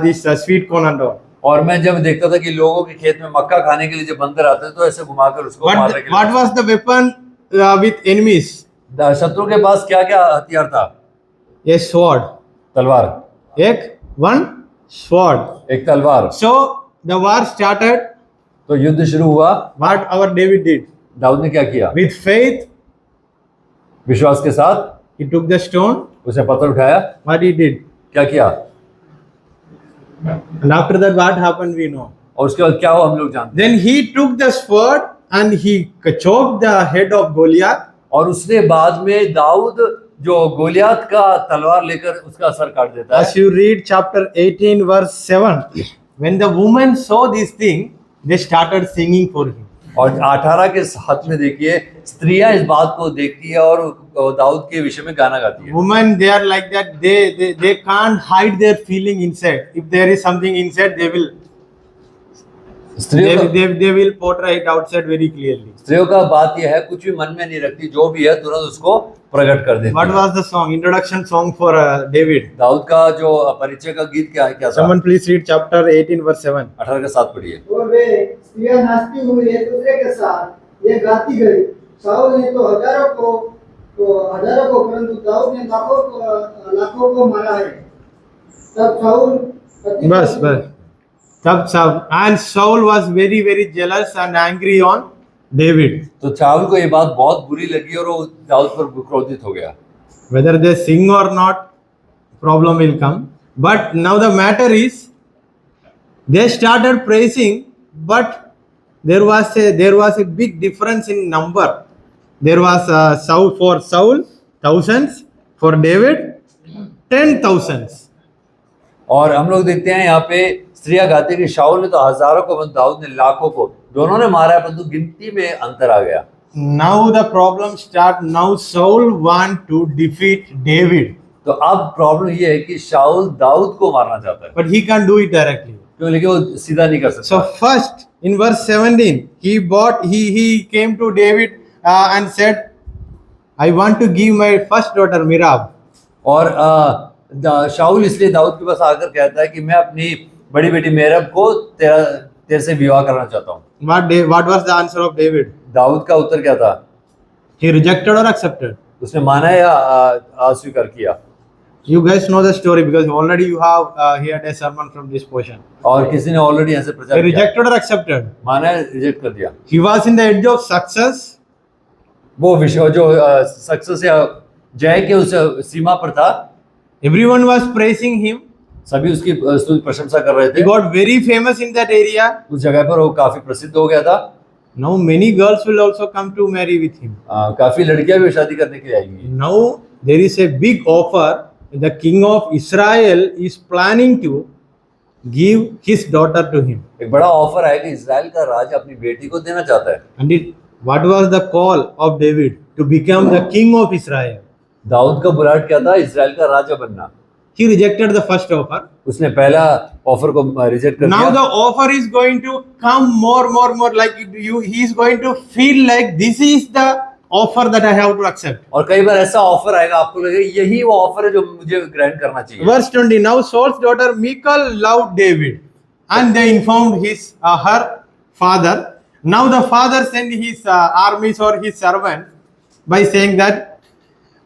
Speaker 1: this sweet corn and all.
Speaker 2: और मैं जब देखता था कि लोगों के खेत में मक्का खाने के लिए जब बंदर आते थे तो ऐसे घुमाकर उसको मारने के
Speaker 1: What
Speaker 2: लिए।
Speaker 1: was the weapon with enemies?
Speaker 2: शत्रु के पास क्या क्या हथियार था?
Speaker 1: A sword.
Speaker 2: तलवार,
Speaker 1: One sword.
Speaker 2: एक तलवार।
Speaker 1: So the war started.
Speaker 2: तो युद्ध शुरू हुआ।
Speaker 1: What our David did?
Speaker 2: Dawood ने क्या किया?
Speaker 1: With faith,
Speaker 2: विश्वास के साथ
Speaker 1: he took the stone.
Speaker 2: उसने पत्थर उठाया।
Speaker 1: What he did?
Speaker 2: क्या किया?
Speaker 1: And after that, what happened, we know.
Speaker 2: और उसके बाद क्या हुआ हम लोग जानते
Speaker 1: Then he took the sword and he choked the head of Goliath.
Speaker 2: हैं। और उसने बाद में दाऊद जो गोलियात का तलवार लेकर उसका सर काट देता
Speaker 1: As
Speaker 2: है।
Speaker 1: you read chapter 18, verse 7, when the women saw this thing, they started singing for him.
Speaker 2: और 18 के साथ में देखिए स्त्रियां इस बात को देखती है और दाऊद के विषय में गाना गाती है।
Speaker 1: Women, they are like that. They can't hide their feeling inside. If there is something inside, they will
Speaker 2: स्त्रियों का
Speaker 1: they will portray it outside very clearly.
Speaker 2: स्त्रियों का बात यह है कुछ भी मन में नहीं रखती, जो भी है तुरंत उसको प्रकट कर देती
Speaker 1: What
Speaker 2: है।
Speaker 1: was the song? Introduction song for David.
Speaker 2: Dawood का जो परिचय का गीत क्या है, क्या था?
Speaker 1: Someone please read chapter 18, verse 7.
Speaker 2: 18 के साथ पढ़िए।
Speaker 3: और वे स्त्रियां नाचती हुई एक दूसरे के साथ ये गाती गई, शाऊल ने तो हजारों को परंतु दाऊद ने लाखों को मारा है। तब शाऊल
Speaker 1: बस तब सब and Saul was very very jealous and angry on David.
Speaker 2: तो शाऊल को ये बात बहुत बुरी लगी और वो दाऊद पर क्रोधित हो गया।
Speaker 1: Whether they sing or not, problem will come. But now the matter is, they started praising, but there was a big difference in number. There was Saul thousands, for David 10,000s.
Speaker 2: और हम लोग देखते हैं यहाँ पे स्त्रियां गाती कि शाऊल ने तो हजारों को, दाऊद ने लाखों को, दोनों ने मारा है, परंतु गिनती में अंतर आ गया।
Speaker 1: Now the problem start. Now Saul want to defeat David,
Speaker 2: तो अब प्रॉब्लम ये है कि शाऊल दाऊद को मारना चाहता है,
Speaker 1: but he can't do it directly.
Speaker 2: क्यों? लेकिन वो सीधा नहीं कर सकता।
Speaker 1: So first in verse 17, he came to David and said, I want to give my first daughter Mirab.
Speaker 2: और शाऊल इसलिए दाऊद के पास आकर कहता है कि मैं अपनी बड़ी बेटी मेरब को तेरे से विवाह करना चाहता हूँ।
Speaker 1: What was the answer of David?
Speaker 2: Dawood का उत्तर क्या था?
Speaker 1: He rejected or accepted?
Speaker 2: उसने माना या अस्वीकार किया?
Speaker 1: You guys know the story because already you have heard a sermon from this portion.
Speaker 2: और किसी ने ऑलरेडी ऐसे
Speaker 1: He
Speaker 2: प्रचार किया,
Speaker 1: rejected or accepted?
Speaker 2: माना है, रिजेक्ट कर दिया।
Speaker 1: He was in the edge of success.
Speaker 2: वो विषय जो सक्सेस या जय के उस सीमा पर था,
Speaker 1: Everyone was praising him.
Speaker 2: सभी उसकी प्रशंसा कर रहे
Speaker 1: He
Speaker 2: थे।
Speaker 1: got very famous in that area.
Speaker 2: उस जगह पर वो काफी प्रसिद्ध हो गया था।
Speaker 1: Now many girls will also come to marry with him.
Speaker 2: काफी लड़कियां भी शादी करने के लिए आएंगी।
Speaker 1: Now there is a big offer. The king of Israel is planning to give his daughter to him.
Speaker 2: एक बड़ा ऑफर है कि इजराइल का राजा अपनी बेटी को देना चाहता है।
Speaker 1: And what was the call of David? To become the king of Israel.
Speaker 2: Dawood का बुलाहट क्या था? इजराइल का राजा बनना।
Speaker 1: He rejected the first offer.
Speaker 2: उसने पहला ऑफर को रिजेक्ट कर
Speaker 1: Now
Speaker 2: दिया।
Speaker 1: the offer is going to come more like he is going to feel like this is the offer that I have to accept.
Speaker 2: और कई बार ऐसा offer आएगा, आपको लगेगा यही वो ऑफर है जो मुझे ग्रहण करना चाहिए।
Speaker 1: Verse 20. Now Saul's daughter Michal loved David, and they informed her father. Now the father sent his armies or his servants by saying that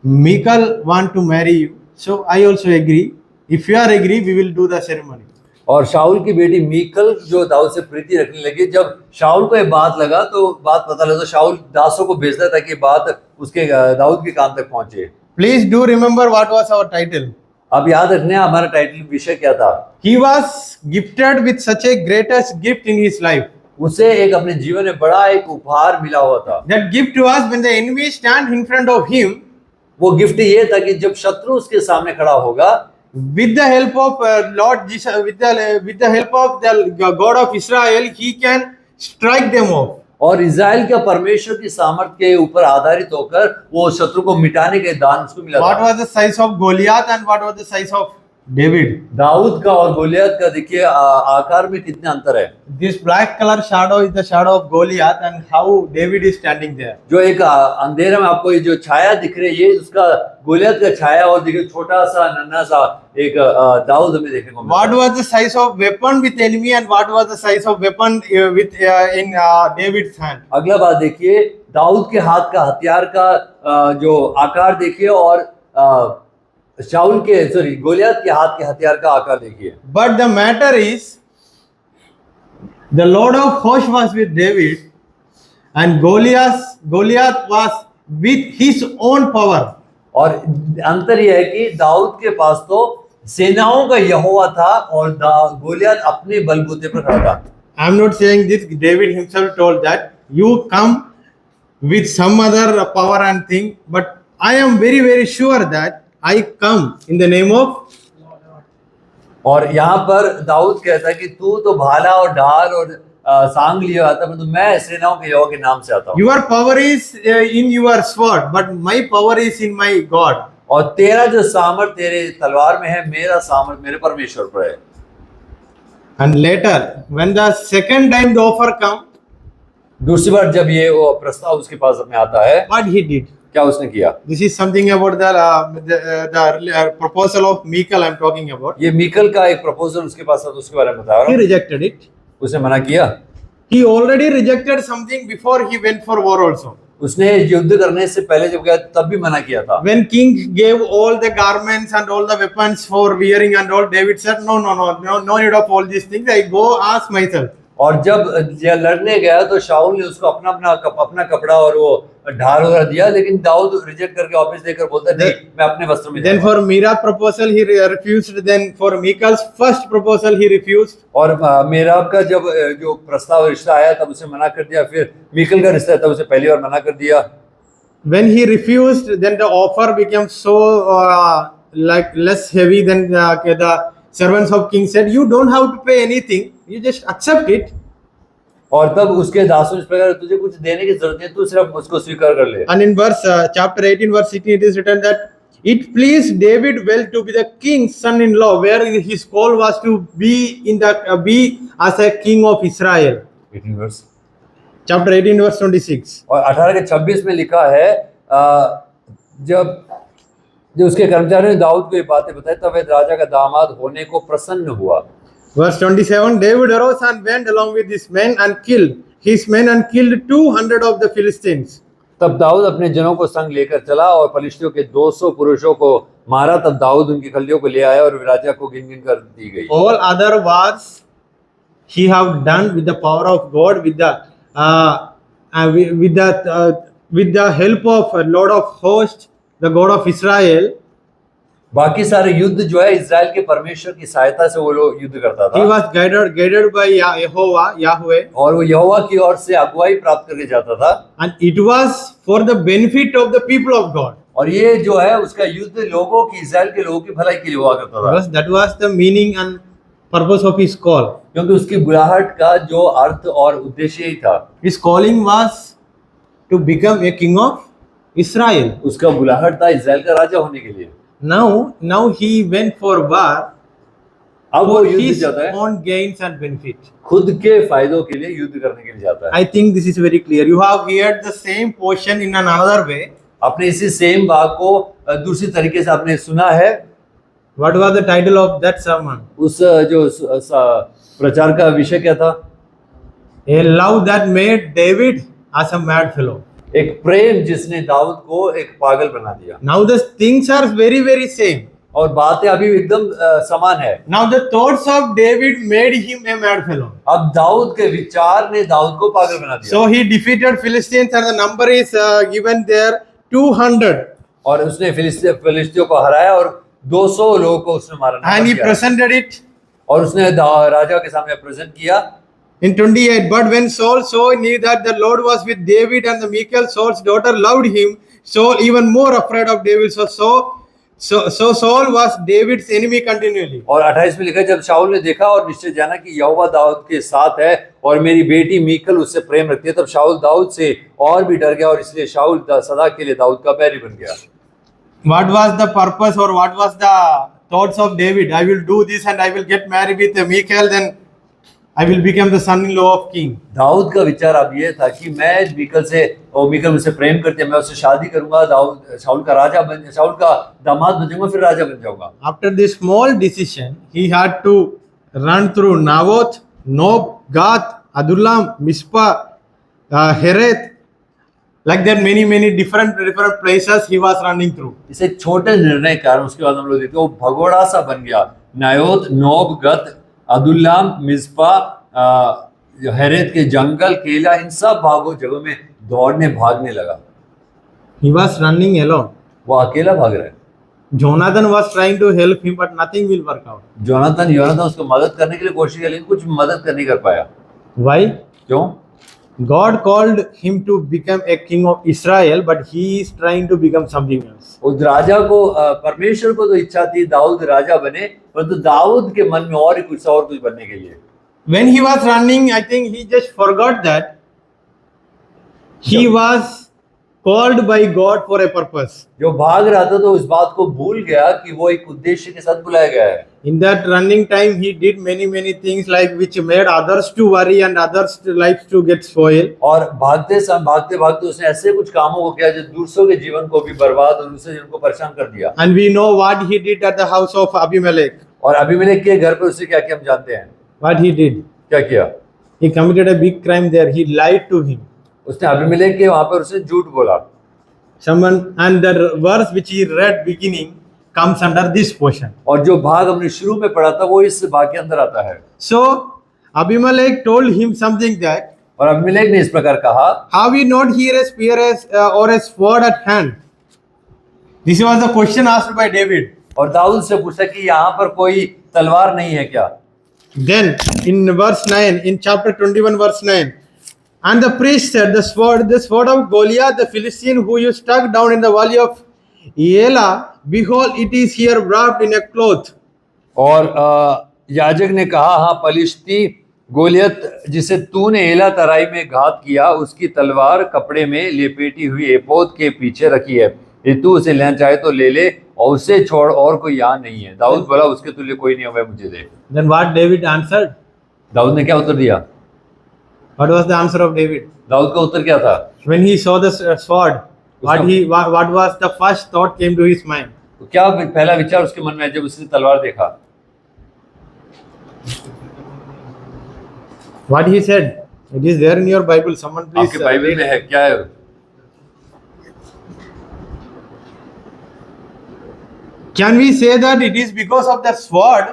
Speaker 1: Michal want to marry you. So I also agree. If you are agree, we will do the ceremony.
Speaker 2: और शाऊल की बेटी मीकल जो दाऊद से प्रीति रखने लगी, जब शाऊल को ये बात लगा तो बात पता लगा तो शाऊल दासों को भेजता था कि बात उसके दाऊद के कान तक पहुंचे।
Speaker 1: Please do remember what was our title.
Speaker 2: अब याद रखने हमारा टाइटल विषय क्या था?
Speaker 1: He was gifted with such a greatest gift in his life.
Speaker 2: उसे एक अपने जीवन में बड़ा एक उपहार मिला हुआ था।
Speaker 1: That gift was when the enemy stand in front of him.
Speaker 2: वो गिफ्ट ये था कि जब शत्रु उसके सामने खड़ा होगा,
Speaker 1: With the help of Lord Jesus, with the help of the God of Israel, he can strike them off.
Speaker 2: और इज़राइल का परमेश्वर की सामर्थ के ऊपर आधारित होकर वो शत्रु को मिटाने के दान उसको मिला
Speaker 1: What
Speaker 2: था।
Speaker 1: was the size of Goliath and what was the size of David?
Speaker 2: Dawood का और गोलियत का देखिए आकार में कितना अंतर है।
Speaker 1: This black color shadow is the shadow of Goliath and how David is standing there.
Speaker 2: जो एक अंधेरे में आपको ये जो छाया दिख रही है ये उसका गोलियत का छाया, और देखिए छोटा सा नन्हा सा एक दाऊद हमें देखने को मिलता
Speaker 1: What
Speaker 2: है।
Speaker 1: was the size of weapon with enemy and what was the size of weapon with in David's hand?
Speaker 2: अगला बात देखिए, दाऊद के हाथ का हथियार का जो आकार देखिए, और शाऊल के गोलियत के हाथ के हथियार का आकार देखिए।
Speaker 1: But the matter is, the Lord of hosts was with David, and Goliath was with his own power.
Speaker 2: और अंतर यह है कि दाऊद के पास तो सेनाओं का यहोवा था और गोलियत अपने बलबूते पर खड़ा था।
Speaker 1: I am not saying this. David himself told that you come with some other power and thing, but I am very very sure that I come in the name of.
Speaker 2: और यहाँ पर दाऊद कहता है कि तू तो भाला और ढाल और सांग लिए आता, परंतु मैं सेनाओं के यहोवा के नाम से आता हूँ।
Speaker 1: Your power is in your sword, but my power is in my God.
Speaker 2: और तेरा जो सामर्थ तेरे तलवार में है, मेरा सामर्थ मेरे परमेश्वर पर है।
Speaker 1: And later, when the second time the offer come,
Speaker 2: दूसरी बार जब ये वो प्रस्ताव उसके पास में आता है,
Speaker 1: what he did?
Speaker 2: क्या उसने किया?
Speaker 1: This is something about the proposal of Michal I am talking about.
Speaker 2: ये मीकल का एक प्रपोजल उसके पास था, तो उसके बारे में बता रहा
Speaker 1: He
Speaker 2: हूँ।
Speaker 1: rejected it.
Speaker 2: उसने मना किया।
Speaker 1: He already rejected something before he went for war also.
Speaker 2: उसने युद्ध करने से पहले जब गया तब भी मना किया था।
Speaker 1: When king gave all the garments and all the weapons for wearing and all, David said, no need of all these things. I go ask myself.
Speaker 2: और जब लड़ने गया तो शाऊल ने उसको अपना कपड़ा और वो ढाल वगैरह दिया, लेकिन दाऊद रिजेक्ट करके वापस देकर बोलता नहीं, मैं अपने वस्त्र में
Speaker 1: Then for Mira's proposal he refused. Then for Michal's first proposal he refused.
Speaker 2: और मेराब का जब जो प्रस्ताव रिश्ता आया तब उसे मना कर दिया, फिर मीकल का रिश्ता तब उसे पहली बार मना कर दिया।
Speaker 1: When he refused, then the offer became so like less heavy. Then the servants of king said, you don't have to pay anything, you just accept it.
Speaker 2: और तब उसके दासों इस प्रकार, तुझे कुछ देने की जरूरत नहीं, तू सिर्फ उसको स्वीकार कर ले।
Speaker 1: And in verse chapter 18 verse 16 it is written that it pleased David well to be the king's son-in-law, where his call was to be in the be as a king of Israel.
Speaker 2: 18 verse
Speaker 1: Chapter 18 verse 26.
Speaker 2: और 18 के 26 में लिखा है, जब उसके कर्मचारियों ने दाऊद को ये बातें बताई तब वह राजा का दामाद होने को प्रसन्न हुआ।
Speaker 1: Verse 27, David arose and went along with his men and killed 200 of the Philistines.
Speaker 2: तब दाऊद अपने जनों को संग लेकर चला और फलिश्तियों के 200 पुरुषों को मारा। तब दाऊद उनकी खलियों को ले आया और राजा को गिन गिन कर दी गई।
Speaker 1: All other wars he have done with the power of God, with the help of Lord of hosts, the God of Israel.
Speaker 2: बाकी सारे युद्ध जो है इजराइल के परमेश्वर की सहायता से वो लोग युद्ध करता
Speaker 1: He
Speaker 2: था,
Speaker 1: was guided by Yahweh,
Speaker 2: और वो यहोवा की ओर से अगुवाई प्राप्त करके जाता था।
Speaker 1: and it was for the benefit of the people of God.
Speaker 2: और ये जो है उसका युद्ध लोगों की, इजराइल के लोगों की भलाई के लिए हुआ करता था,
Speaker 1: Because that was the meaning and purpose of his call.
Speaker 2: क्योंकि उसकी बुलाहट का जो अर्थ और उद्देश्य ही था।
Speaker 1: His calling was to become a king of Israel.
Speaker 2: उसका बुलाहट था इजराइल का राजा होने के लिए।
Speaker 1: Now he went for war
Speaker 2: अब वो
Speaker 1: for
Speaker 2: युद्ध
Speaker 1: his
Speaker 2: जाता है,
Speaker 1: own gains and benefit.
Speaker 2: खुद के फायदों के लिए युद्ध करने के लिए जाता है।
Speaker 1: I think this is very clear. You have heard the same portion in another way.
Speaker 2: आपने इसी सेम बात को दूसरी तरीके से आपने सुना है।
Speaker 1: What was the title of that sermon?
Speaker 2: उस जो प्रचार का विषय क्या था?
Speaker 1: A love that made David as a mad fellow.
Speaker 2: एक प्रेम जिसने दाऊद को एक पागल बना दिया।
Speaker 1: Now the things are very very same.
Speaker 2: और बातें अभी एकदम समान है।
Speaker 1: Now the thoughts of David made him a mad fellow.
Speaker 2: अब दाऊद के विचार ने दाऊद को पागल बना दिया।
Speaker 1: So he defeated Philistines and the number is given there 200.
Speaker 2: और उसने फिलिस्तियों को हराया और 200 लोगों को उसने मारा।
Speaker 1: And he presented it
Speaker 2: और उसने राजा के सामने प्रेजेंट किया।
Speaker 1: in 28. But when Saul saw knew that the Lord was with David and the Michal, Saul's daughter, loved him, Saul even more afraid of David. So So Saul was David's enemy continually.
Speaker 2: और 28 में लिखा है, जब शाऊल ने देखा और निश्चय जाना कि यहोवा दाऊद के साथ है और मेरी बेटी मीकल उससे प्रेम रखती है, तब शाऊल दाऊद से और भी डर गया और इसलिए शाऊल सदा के लिए दाऊद का बैरी बन गया।
Speaker 1: What was the purpose or what was the thoughts of David? I will do this and I will get married with Michal, then I will become the son-in-law of king.
Speaker 2: Dawood का विचार अब ये था कि मैं मीकल से, और मीकल मुझसे प्रेम करती है, मैं उससे शादी करूंगा, दाऊद शाऊल का दामाद बन जाऊंगा, फिर राजा बन जाऊंगा।
Speaker 1: After this small decision, he had to run through Navoth, Nob, Gath, Adullam, Mizpah, Hereth. Like that, many different places he was running through.
Speaker 2: इसे एक छोटे निर्णय के कारण उसके बाद हम लोग देखते हैं वो भगोड़ा सा बन गया। नायोत, नोब, गत, अदुल्लाम, मिस्पा, हेरेत के जंगल, केला, इन सब जगहों में दौड़ने भागने लगा।
Speaker 1: He was running alone.
Speaker 2: वो अकेला भाग रहा है।
Speaker 1: Jonathan was trying to help him, but nothing will work out.
Speaker 2: Yonatan उसको मदद करने के लिए कोशिश की, लेकिन कुछ मदद कर नहीं कर पाया।
Speaker 1: Why?
Speaker 2: क्यों?
Speaker 1: God called him to become a king of Israel, but he is trying to become something else.
Speaker 2: उस राजा को, परमेश्वर को तो इच्छा थी दाऊद राजा बने, परंतु दाऊद के मन में और कुछ बनने के लिए।
Speaker 1: When he was running, I think he just forgot that he was called by God for a purpose.
Speaker 2: जो भाग रहा था तो उस बात को भूल गया कि वो एक उद्देश्य के साथ बुलाया गया है।
Speaker 1: In that running time, he did many things like which made others to worry and others' lives to get spoiled.
Speaker 2: और भागते उसने ऐसे कुछ कामों को किया जो दूसरों के जीवन को भी बर्बाद और दूसरे जीवन को परेशान कर दिया।
Speaker 1: And we know what he did at the house of Abimelech.
Speaker 2: और अबीमेलेक के घर पर उसने क्या किया हम जानते हैं।
Speaker 1: What he did?
Speaker 2: क्या किया?
Speaker 1: He committed a big crime there. He lied to him.
Speaker 2: उसने अबीमेलेक के वहां पर उसने झूठ बोला।
Speaker 1: Someone, and the verse which he read beginning comes under this portion.
Speaker 2: और जो भाग हमने शुरू में पढ़ा था वो इस भाग के अंदर आता है।
Speaker 1: So Abimelech told him something that,
Speaker 2: और अबीमेलेक ने इस प्रकार कहा,
Speaker 1: have we not here a spear or a sword at hand? This was the question asked by David.
Speaker 2: और दाऊद से पूछा कि यहाँ पर कोई तलवार नहीं है क्या?
Speaker 1: Then in verse 9, in chapter 21 verse 9, and the priest said, the sword of Goliath the Philistine, who you struck down in the valley of Elah, behold, it is here wrapped in a cloth.
Speaker 2: और याजक ने कहा, हाँ, पलिश्ती गोलियत जिसे तूने एला तराई में घात किया, उसकी तलवार कपड़े में लेपेटी हुई एपोद के पीछे रखी है। यदि तू उसे लेना चाहे तो ले ले, और उसे छोड़, और कोई यहाँ नहीं है। दाऊद बोला, उसके तुल्य कोई नहीं होगा, मुझे दे।
Speaker 1: Then what David answered?
Speaker 2: Dawood ने क्या उत्तर दिया?
Speaker 1: What was the answer of David?
Speaker 2: Dawood का उत्तर क्या था?
Speaker 1: When he saw the sword, what was the first thought came to his mind?
Speaker 2: क्या पहला विचार उसके मन में है जब उसने तलवार देखा?
Speaker 1: What he said? It is there in your Bible. Someone please.
Speaker 2: आपके बाइबल में है, क्या है?
Speaker 1: Can we say that it is because of the sword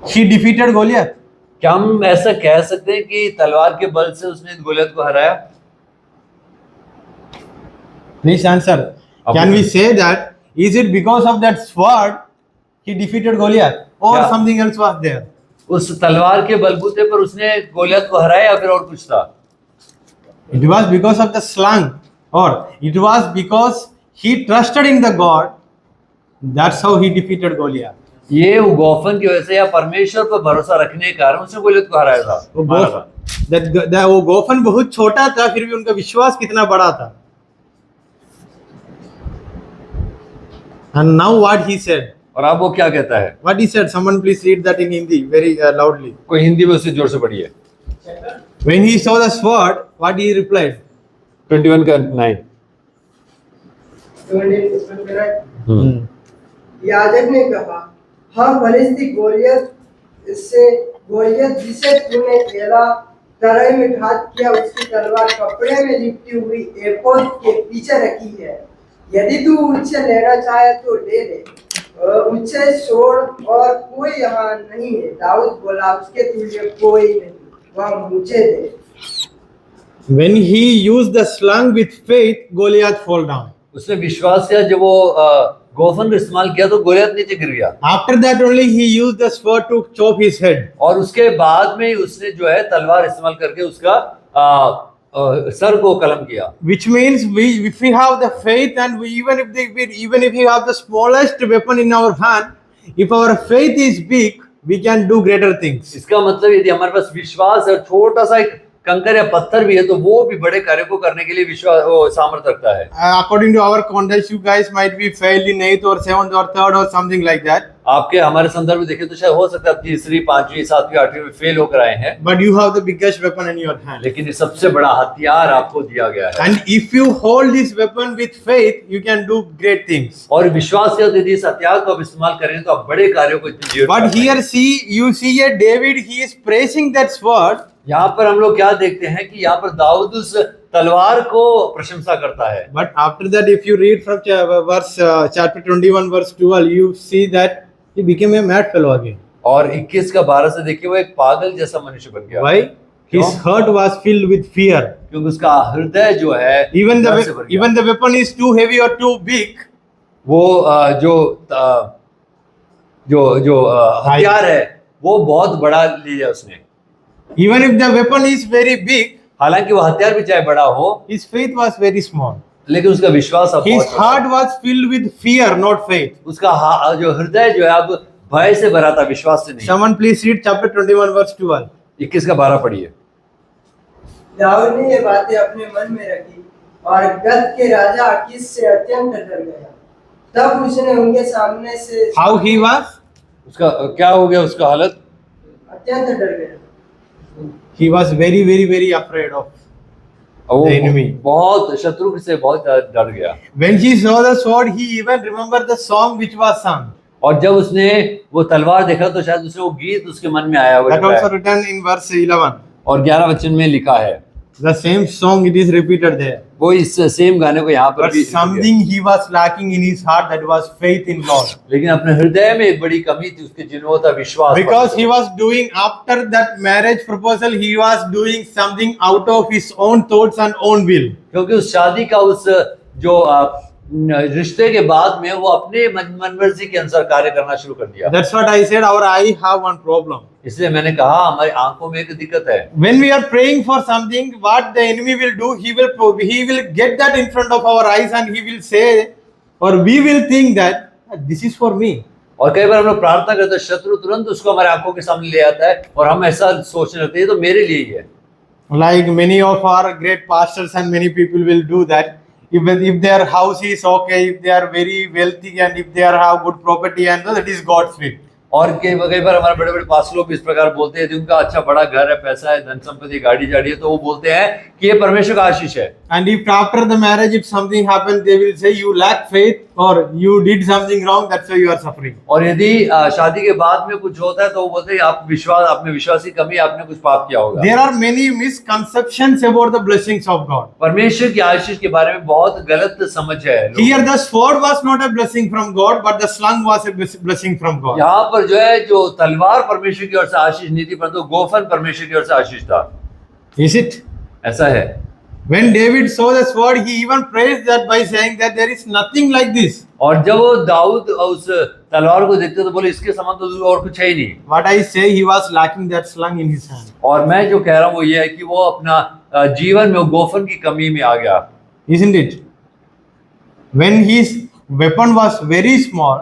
Speaker 1: he defeated Goliath?
Speaker 2: क्या हम ऐसा कह सकते हैं कि तलवार के बल से उसने गोलियत को हराया?
Speaker 1: Please answer. Can we say that is it because of that sword he defeated Goliath, or
Speaker 2: Yeah.
Speaker 1: something else was there?
Speaker 2: उस तलवार के बलबूते पर उसने गोलियत को हराया या फिर और कुछ था?
Speaker 1: It was because of the slang, or it was because he trusted in the God. That's how he defeated Goliath.
Speaker 2: ये वो गोफन की वजह से या परमेश्वर पर भरोसा रखने के कारण उसने गोलियत को हराया था।
Speaker 1: वो गोफन बहुत छोटा था, फिर भी उनका विश्वास कितना बड़ा था। And now what he said?
Speaker 2: और अब वो क्या कहता है?
Speaker 1: What he said? Someone please read that in Hindi very loudly.
Speaker 2: कोई हिंदी में उससे जोर से पढ़िए।
Speaker 1: When he saw the sword, what he replied?
Speaker 2: 21 का 9।
Speaker 4: याजक ने कहा, हाँ, फलिस्ती गोलियत जिसे तूने एला तराई में घात किया, उसकी तलवार कपड़े में लिपटी हुई एपोद के पीछे रखी है। यदि तू उसे लेना चाहे तो ले ले, उसे छोड़, और कोई यहाँ नहीं है। दाऊद बोला, उसके तुल्य कोई नहीं, वह मुझे दे।
Speaker 1: When he used the sling with faith, Goliath fall down.
Speaker 2: उसने विश्वास किया, जब वो गोफन का इस्तेमाल किया तो गोलियत नीचे गिर गया।
Speaker 1: After that only he used the sword to chop his head.
Speaker 2: और उसके बाद में उसने जो है तलवार इस्तेमाल करके उसका सर को कलम किया।
Speaker 1: which means if we have the faith and even if we have the smallest weapon in our hand, if our faith is big, we can do greater things.
Speaker 2: इसका मतलब यदि हमारे पास विश्वास है, छोटा सा एक कंकर या पत्थर भी है, तो वो भी बड़े कार्य को करने के लिए विश्वास सामर्थ्य रखता है।
Speaker 1: According to our context, you guys might be failed in 8th or 7th or 3rd or something like that.
Speaker 2: आपके हमारे संदर्भ में देखें तो शायद हो सकता है आप तीसरी, पांचवी, सातवीं, आठवीं में फेल होकर आए हैं,
Speaker 1: But you have the biggest weapon in your hand.
Speaker 2: लेकिन ये सबसे बड़ा हथियार आपको दिया गया है।
Speaker 1: And if you hold this weapon with faith, you can do great things.
Speaker 2: और विश्वास के साथ यदि इस हथियार को आप इस्तेमाल करें तो आप बड़े कार्यों को इतनी जीवन
Speaker 1: But here you see a David, he is praising that sword.
Speaker 2: यहाँ पर हम लोग क्या देखते हैं कि यहाँ पर दाऊद उस तलवार को प्रशंसा करता है।
Speaker 1: But after that, if you read from chapter 21 verse 12, you see that he became a mad fellow again.
Speaker 2: और 21 का 12 से देखिए वो एक पागल जैसा मनुष्य बन गया।
Speaker 1: Why? His heart was filled with fear.
Speaker 2: क्योंकि उसका हृदय जो है
Speaker 1: Even
Speaker 2: डर से भर गया।
Speaker 1: the weapon is too heavy or too big.
Speaker 2: वो जो हथियार है वो बहुत बड़ा लिया उसने।
Speaker 1: Even if the weapon is very big,
Speaker 2: हालांकि वो हथियार भी चाहे बड़ा हो,
Speaker 1: his faith was very small.
Speaker 2: लेकिन उसका विश्वास अब
Speaker 1: His
Speaker 2: बहुत छोटा
Speaker 1: heart was filled with fear, not faith.
Speaker 2: है। उसका जो हृदय जो है अब भय से भरा था, विश्वास से नहीं।
Speaker 1: Someone please read chapter 21 verse 12.
Speaker 2: 21 का 12 पढ़िए।
Speaker 4: दाऊद ने ये बातें अपने मन में रखी और गत के राजा अकीश से अत्यंत डर गया। तब उसने उनके सामने से
Speaker 1: How he was?
Speaker 2: उसका क्या हो गया, उसका हालत
Speaker 4: अत्यंत डर गया।
Speaker 1: He was very, very, very afraid of
Speaker 2: वो
Speaker 1: the enemy.
Speaker 2: बहुत शत्रु से बहुत डर गया।
Speaker 1: When he saw the sword, he even remembered the song which was sung.
Speaker 2: और जब उसने वो तलवार देखा तो शायद उसने वो गीत उसके मन में आया
Speaker 1: That
Speaker 2: हुआ
Speaker 1: also
Speaker 2: है।
Speaker 1: written in verse 11.
Speaker 2: और 11 वचन में लिखा है,
Speaker 1: The same song, it is repeated there.
Speaker 2: वो इस सेम गाने को यहाँ पर
Speaker 1: But
Speaker 2: भी
Speaker 1: something he was lacking in his heart, that was faith in God.
Speaker 2: लेकिन अपने हृदय में एक बड़ी कमी थी, उसके जिन्हों था विश्वास।
Speaker 1: Because he was doing, after that marriage proposal, he was doing something out of his own thoughts and own will.
Speaker 2: क्योंकि उस शादी का उस जो रिश्ते के बाद में वो अपने मनमर्जी के अनुसार कार्य करना शुरू कर दिया।
Speaker 1: That's what I said, our eye have one problem.
Speaker 2: इसलिए मैंने कहा हमारी आंखों में एक दिक्कत है।
Speaker 1: When we are praying for something, what the enemy will do, he will get that in front of our eyes and he will say, or we will think that this is for me.
Speaker 2: और कई बार हम लोग प्रार्थना करते हैं, शत्रु तुरंत उसको हमारे आंखों के सामने ले आता है और हम ऐसा सोचने लगते हैं ये तो मेरे लिए ही है।
Speaker 1: Like many of our great pastors and many people will do that. If their house is okay, if they are very wealthy and if they have good property, and that is God's will.
Speaker 2: और कई बार हमारे बड़े बड़े पास लोग इस प्रकार बोलते हैं, जिनका अच्छा बड़ा घर है, पैसा है, धन संपत्ति, गाड़ी जाड़ी है, तो वो बोलते हैं कि ये परमेश्वर का आशीष है।
Speaker 1: And if after the marriage, if something happens, they will say you lack faith or you did something wrong, that's why you are suffering.
Speaker 2: और यदि शादी के बाद में कुछ होता है तो वो बोलते हैं आप में विश्वास की कमी, आपने कुछ पाप किया होगा।
Speaker 1: There are many misconceptions about the blessings of God.
Speaker 2: परमेश्वर की आशीष के बारे में बहुत गलत समझ है।
Speaker 1: Here the sword was not a blessing from God, but the sling was a blessing from God.
Speaker 2: यहाँ पर जो है जो तलवार परमेश्वर की ओर से आशीष नहीं थी, परंतु गोफन परमेश्वर की ओर से आशीष था।
Speaker 1: Is it?
Speaker 2: ऐसा है।
Speaker 1: When David saw the sword, he even praised that by saying that there is nothing like this.
Speaker 2: और जब वो दाऊद उस तलवार को देखते तो बोले इसके समान तो और कुछ है ही नहीं।
Speaker 1: What I say, he was lacking that sling in his hand.
Speaker 2: और मैं जो कह रहा हूँ वो ये है कि वो अपना जीवन में वो गोफन की कमी में आ गया।
Speaker 1: Isn't it? When his weapon was very small,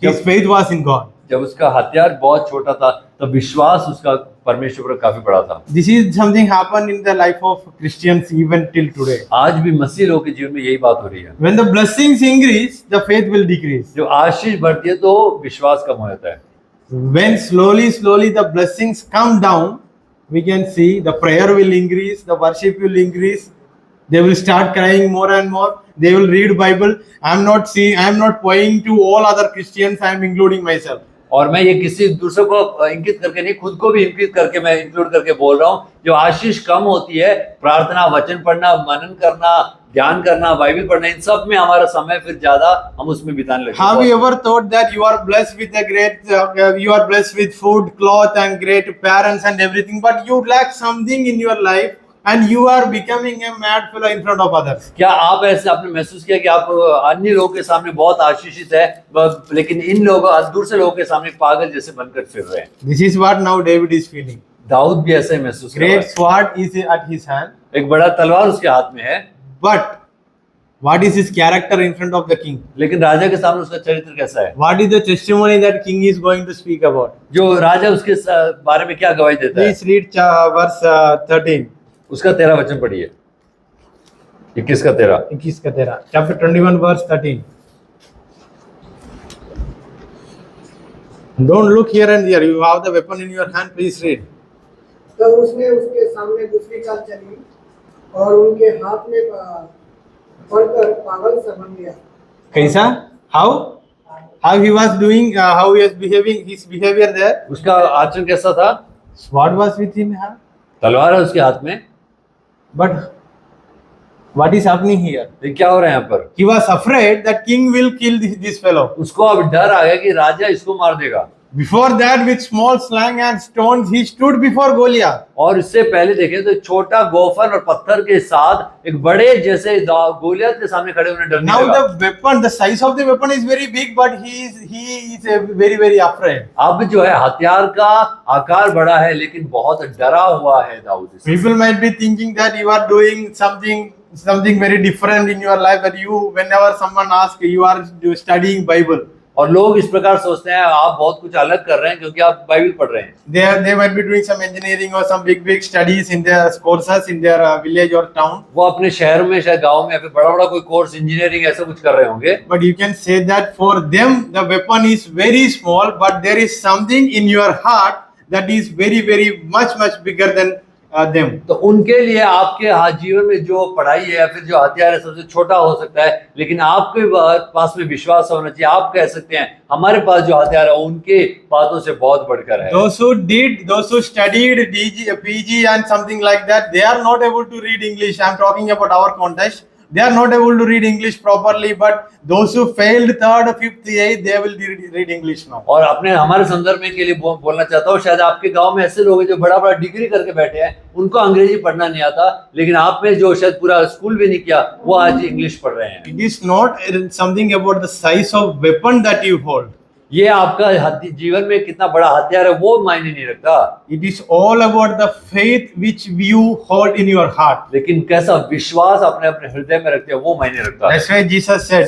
Speaker 1: his faith was in God.
Speaker 2: जब उसका हथियार बहुत छोटा था तो विश्वास उसका परमेश्वर पर काफी बड़ा था।
Speaker 1: This is something happened in the life of Christians even till today.
Speaker 2: आज भी मसीह लोगों के जीवन में यही बात हो रही है।
Speaker 1: When the blessings increase, the faith will decrease.
Speaker 2: जो आशीष बढ़ती है तो विश्वास कम हो जाता है।
Speaker 1: When slowly the blessings come down, we can see the prayer will increase, the worship will increase. They will start crying more and more. They will read Bible. I am not pointing to all other Christians. I am including myself.
Speaker 2: और मैं ये किसी दूसरे को इंगित करके नहीं, खुद को भी इंगित करके मैं इंक्लूड करके बोल रहा हूँ। जो आशीष कम होती है, प्रार्थना, वचन पढ़ना, मनन करना, ध्यान करना, बाइबल पढ़ना, इन सब में हमारा समय फिर ज्यादा हम उसमें बिताने लगते हैं।
Speaker 1: Have you ever thought that you are blessed with you are blessed with food, cloth, and great parents and everything, but you lack something in your life, and you are becoming a mad fellow in front of others?
Speaker 2: क्या आप ऐसे आपने महसूस किया कि आप अन्य लोगों के सामने बहुत आशीषित है, लेकिन इन लोगों दूसरे लोगों के सामने पागल जैसे बनकर फिर रहे हैं?
Speaker 1: This is what now David is feeling.
Speaker 2: Dawood भी ऐसे ही महसूस कर रहा
Speaker 1: Great
Speaker 2: है।
Speaker 1: sword is at his hand.
Speaker 2: एक बड़ा तलवार उसके हाथ में है,
Speaker 1: But what is his character in front of the king?
Speaker 2: लेकिन राजा के सामने उसका चरित्र कैसा है?
Speaker 1: What is the testimony that king is going to speak about?
Speaker 2: जो राजा उसके बारे में क्या गवाही देता है?
Speaker 1: Please read verse 13.
Speaker 2: उसका 13 वचन पढ़िए, 21 का 13।
Speaker 1: 21 का 13. Chapter 21 verse 13. Don't look here and there. You have the weapon in your hand. Please read.
Speaker 4: तो उसने उसके सामने दूसरी चाल चली और उनके हाथ में पड़कर पागल सा बन गया।
Speaker 1: कैसा? How he was doing? How he was behaving? His behavior there.
Speaker 2: उसका आचरण कैसा था?
Speaker 1: Sword was with him.
Speaker 2: तलवार है उसके हाथ में,
Speaker 1: But what is happening here?
Speaker 2: ये क्या हो रहा है यहाँ पर?
Speaker 1: He was afraid that king will kill this fellow.
Speaker 2: उसको अब डर आ गया कि राजा इसको मार देगा।
Speaker 1: Before that, with small sling and stones, he stood before Goliath.
Speaker 2: और इससे पहले देखें तो छोटा गोफन और पत्थर के साथ एक बड़े जैसे गोलियत के सामने खड़े होने डरने
Speaker 1: Now
Speaker 2: लगा।
Speaker 1: the weapon, the size of the weapon is very big, but he is very afraid.
Speaker 2: अब जो है हथियार का आकार बड़ा है लेकिन बहुत डरा हुआ है दाऊद इससे।
Speaker 1: People might be thinking that you are doing something very different in your life. That you, whenever someone asks, you are studying Bible.
Speaker 2: और लोग इस प्रकार सोचते हैं आप बहुत कुछ अलग कर रहे हैं क्योंकि आप बाइबल पढ़ रहे हैं।
Speaker 1: They might be doing some engineering or some big studies in their courses in their village or town.
Speaker 2: वो अपने शहर में शायद गांव में या फिर बड़ा कोई कोर्स इंजीनियरिंग ऐसा कुछ कर रहे होंगे।
Speaker 1: But you can say that for them the weapon is very small, but there is something in your heart that is very much bigger than them.
Speaker 2: तो उनके लिए आपके जीवन में जो पढ़ाई है या फिर जो हथियार है सबसे छोटा हो सकता है, लेकिन आपके पास में विश्वास होना चाहिए। आप कह सकते हैं हमारे पास जो हथियार है उनके बातों से बहुत बढ़कर है।
Speaker 1: Those who studied PG and something like that, they are not able to read English. I am talking about our context. They are not able to read English properly, but those who failed 3rd, 5th, 8th, they will read English now.
Speaker 2: और अपने हमारे संदर्भ में के लिए बोलना चाहता हूँ, शायद आपके गांव में ऐसे लोग हैं जो बड़ा डिग्री करके बैठे हैं, उनको अंग्रेजी पढ़ना नहीं आता, लेकिन आप में जो शायद पूरा स्कूल भी नहीं किया वो आज इंग्लिश पढ़ रहे हैं।
Speaker 1: It is not something about the size of weapon that you hold.
Speaker 2: ये आपका जीवन में कितना बड़ा हथियार है वो मायने नहीं रखता।
Speaker 1: It is all about the faith which you hold in your heart.
Speaker 2: लेकिन कैसा विश्वास अपने अपने हृदय में रखते हैं वो मायने रखता है।
Speaker 1: That's why Jesus said,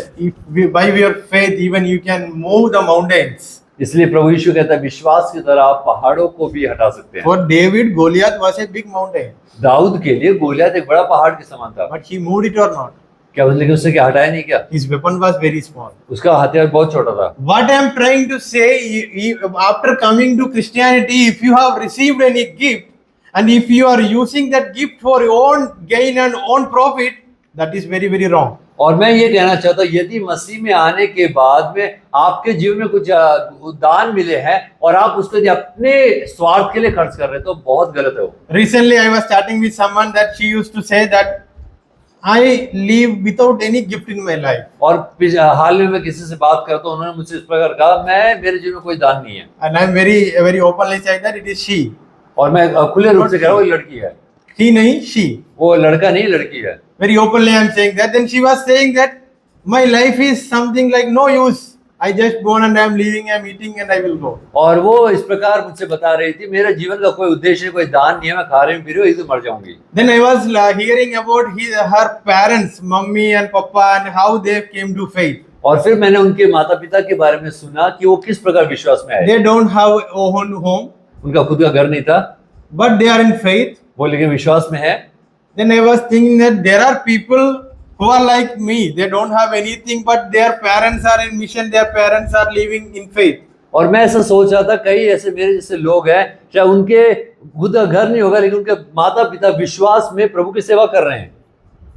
Speaker 1: by your faith even you can move the mountains.
Speaker 2: इसलिए प्रभु यीशु कहता है विश्वास की तरह आप पहाड़ों को भी हटा सकते हैं।
Speaker 1: For David, Goliath was a big mountain.
Speaker 2: Dawood के लिए गोलियत एक बड़ा पहाड़ के समान था,
Speaker 1: But he moved it or not?
Speaker 2: क्या लेकिन उसने क्या हटाया नहीं क्या?
Speaker 1: His weapon was very small.
Speaker 2: उसका हथियार बहुत छोटा था।
Speaker 1: What I am trying to say, after coming to Christianity, if you have received any gift and if you are using that gift for your own gain and own profit, that is very wrong.
Speaker 2: और मैं ये कहना चाहता हूँ यदि मसीह में आने के बाद में आपके जीवन में कुछ दान मिले हैं और आप उसको यदि अपने स्वार्थ के लिए खर्च कर रहे हैं तो बहुत गलत है वो।
Speaker 1: Recently, I was chatting with someone that she used to say that I live without any gift in my life.
Speaker 2: और हाल में मैं किसी से बात करता हूँ, उन्होंने मुझसे इस प्रकार कहा मेरे जीवन में कोई दान नहीं है।
Speaker 1: And I am very openly saying that it is she.
Speaker 2: और मैं खुले रूप से कह रहा हूँ ये लड़की है।
Speaker 1: He nahi, she.
Speaker 2: वो लड़का नहीं लड़की है।
Speaker 1: Very openly I am saying that. Then she was saying that my life is something like no use. I just born and I am living, I am eating and I will go.
Speaker 2: और वो इस प्रकार मुझसे बता रही थी मेरा जीवन का कोई उद्देश्य कोई दान नहीं है, मैं खा रही हूँ पी रही हूँ, एक दिन मर जाऊंगी।
Speaker 1: Then I was hearing about her parents, mummy and papa, and how they came to faith.
Speaker 2: और फिर मैंने उनके माता पिता के बारे में सुना कि वो किस प्रकार विश्वास में आए।
Speaker 1: They don't have a own home,
Speaker 2: उनका खुद का घर नहीं था,
Speaker 1: but they are in faith.
Speaker 2: वो लेकिन विश्वास में है।
Speaker 1: Then I was thinking that there are people who are like me. They don't have anything, but their parents are in mission. Their parents are living in faith.
Speaker 2: और मैं ऐसा सोच रहा था कई ऐसे मेरे जैसे लोग हैं चाहे उनके खुद का घर नहीं होगा लेकिन उनके माता पिता विश्वास में प्रभु की सेवा कर रहे हैं।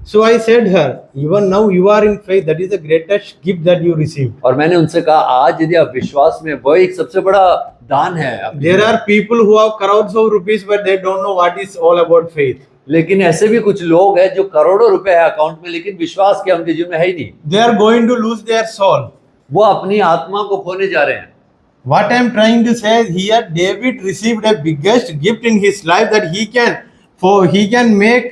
Speaker 1: So I said her, even now you are in faith. That is the greatest gift that you received.
Speaker 2: और मैंने उनसे कहा आज यदि आप विश्वास में वो एक सबसे बड़ा दान है।
Speaker 1: There are people who have crores of rupees, but they don't know what is all about faith.
Speaker 2: लेकिन ऐसे भी कुछ लोग हैं जो करोड़ों रुपए है अकाउंट में लेकिन विश्वास क्या उनके जीवन में है ही नहीं।
Speaker 1: They are going to lose their soul.
Speaker 2: वो अपनी आत्मा को खोने जा रहे हैं।
Speaker 1: What I am trying to say is here, David received a biggest gift in his life that he can make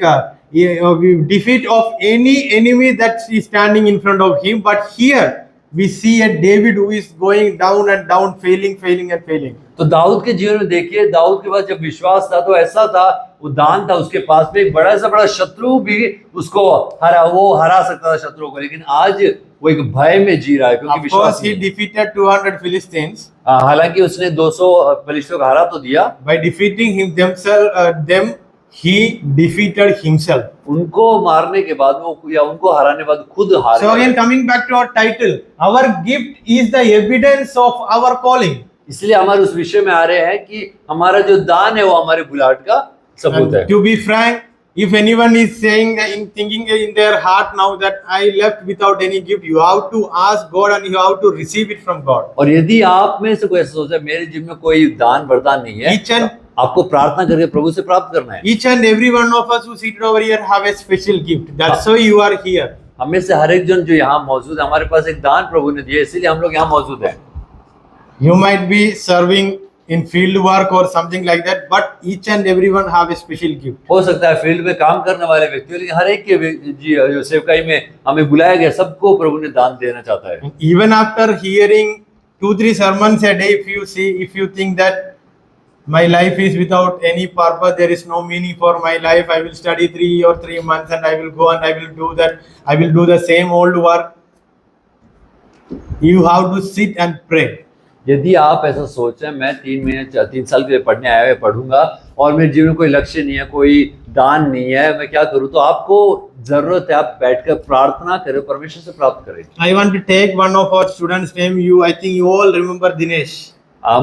Speaker 1: defeat of any enemy that is standing in front of him. But here we see a David who is going down and down, failing and failing.
Speaker 2: तो दाऊद के जीवन में देखिए दाऊद के पास जब विश्वास था तो ऐसा था वो दान था उसके पास में, एक बड़ा सा बड़ा शत्रु भी उसको हरा सकता था शत्रुओं को, लेकिन आज वो एक भय में जी रहा है क्योंकि
Speaker 1: Of
Speaker 2: विश्वास
Speaker 1: course, he
Speaker 2: नहीं है।
Speaker 1: defeated 200 Philistines
Speaker 2: हालांकि उसने 200 फिलिस्तियों को हरा तो दिया,
Speaker 1: by defeating them. He defeated himself.
Speaker 2: उनको मारने के बाद वो या उनको हराने के बाद खुद हार
Speaker 1: So
Speaker 2: गया।
Speaker 1: again, coming back to our title, our gift is the evidence of our calling.
Speaker 2: इसलिए हमारे उस विषय में आ रहे हैं कि हमारा जो दान है वो हमारे बुलाहट का सबूत है।
Speaker 1: And to be frank, if anyone is saying thinking in their heart now that I left without any gift, you have to ask God and you have to receive it from God.
Speaker 2: और यदि आप में से कोई ऐसा सोचा मेरे जीवन में कोई दान वरदान नहीं है,
Speaker 1: Each and
Speaker 2: आपको प्रार्थना करके प्रभु से प्राप्त करना है।
Speaker 1: Each and every one of us who seated over here have a special gift. That's why you are here.
Speaker 2: हमें से हर एक जन जो यहाँ मौजूद है, हमारे पास एक दान प्रभु ने दिया, इसीलिए हम लोग यहाँ मौजूद हैं।
Speaker 1: You might be serving in field work or something like that, but each and everyone have a special gift.
Speaker 2: हो सकता है फील्ड में काम करने वाले व्यक्ति, लेकिन हर एक के जो सेवकाई में हमें बुलाया गया सबको प्रभु ने दान देना चाहता है।
Speaker 1: And even after hearing 2-3 sermons a day, if you think that my life is without any purpose, there is no meaning for my life, I will study 3 months and I will go and I will do the same old work. You have to sit and pray.
Speaker 2: यदि आप ऐसा सोचें मैं 3 साल के लिए पढ़ने आया है, पढ़ूंगा और मेरे जीवन में कोई लक्ष्य नहीं है, कोई दान नहीं है, मैं क्या करूं, तो आपको जरूरत है आप बैठकर प्रार्थना करें, परमेश्वर से प्राप्त करें।
Speaker 1: I want to take one of our students' name. I think you all remember Dinesh.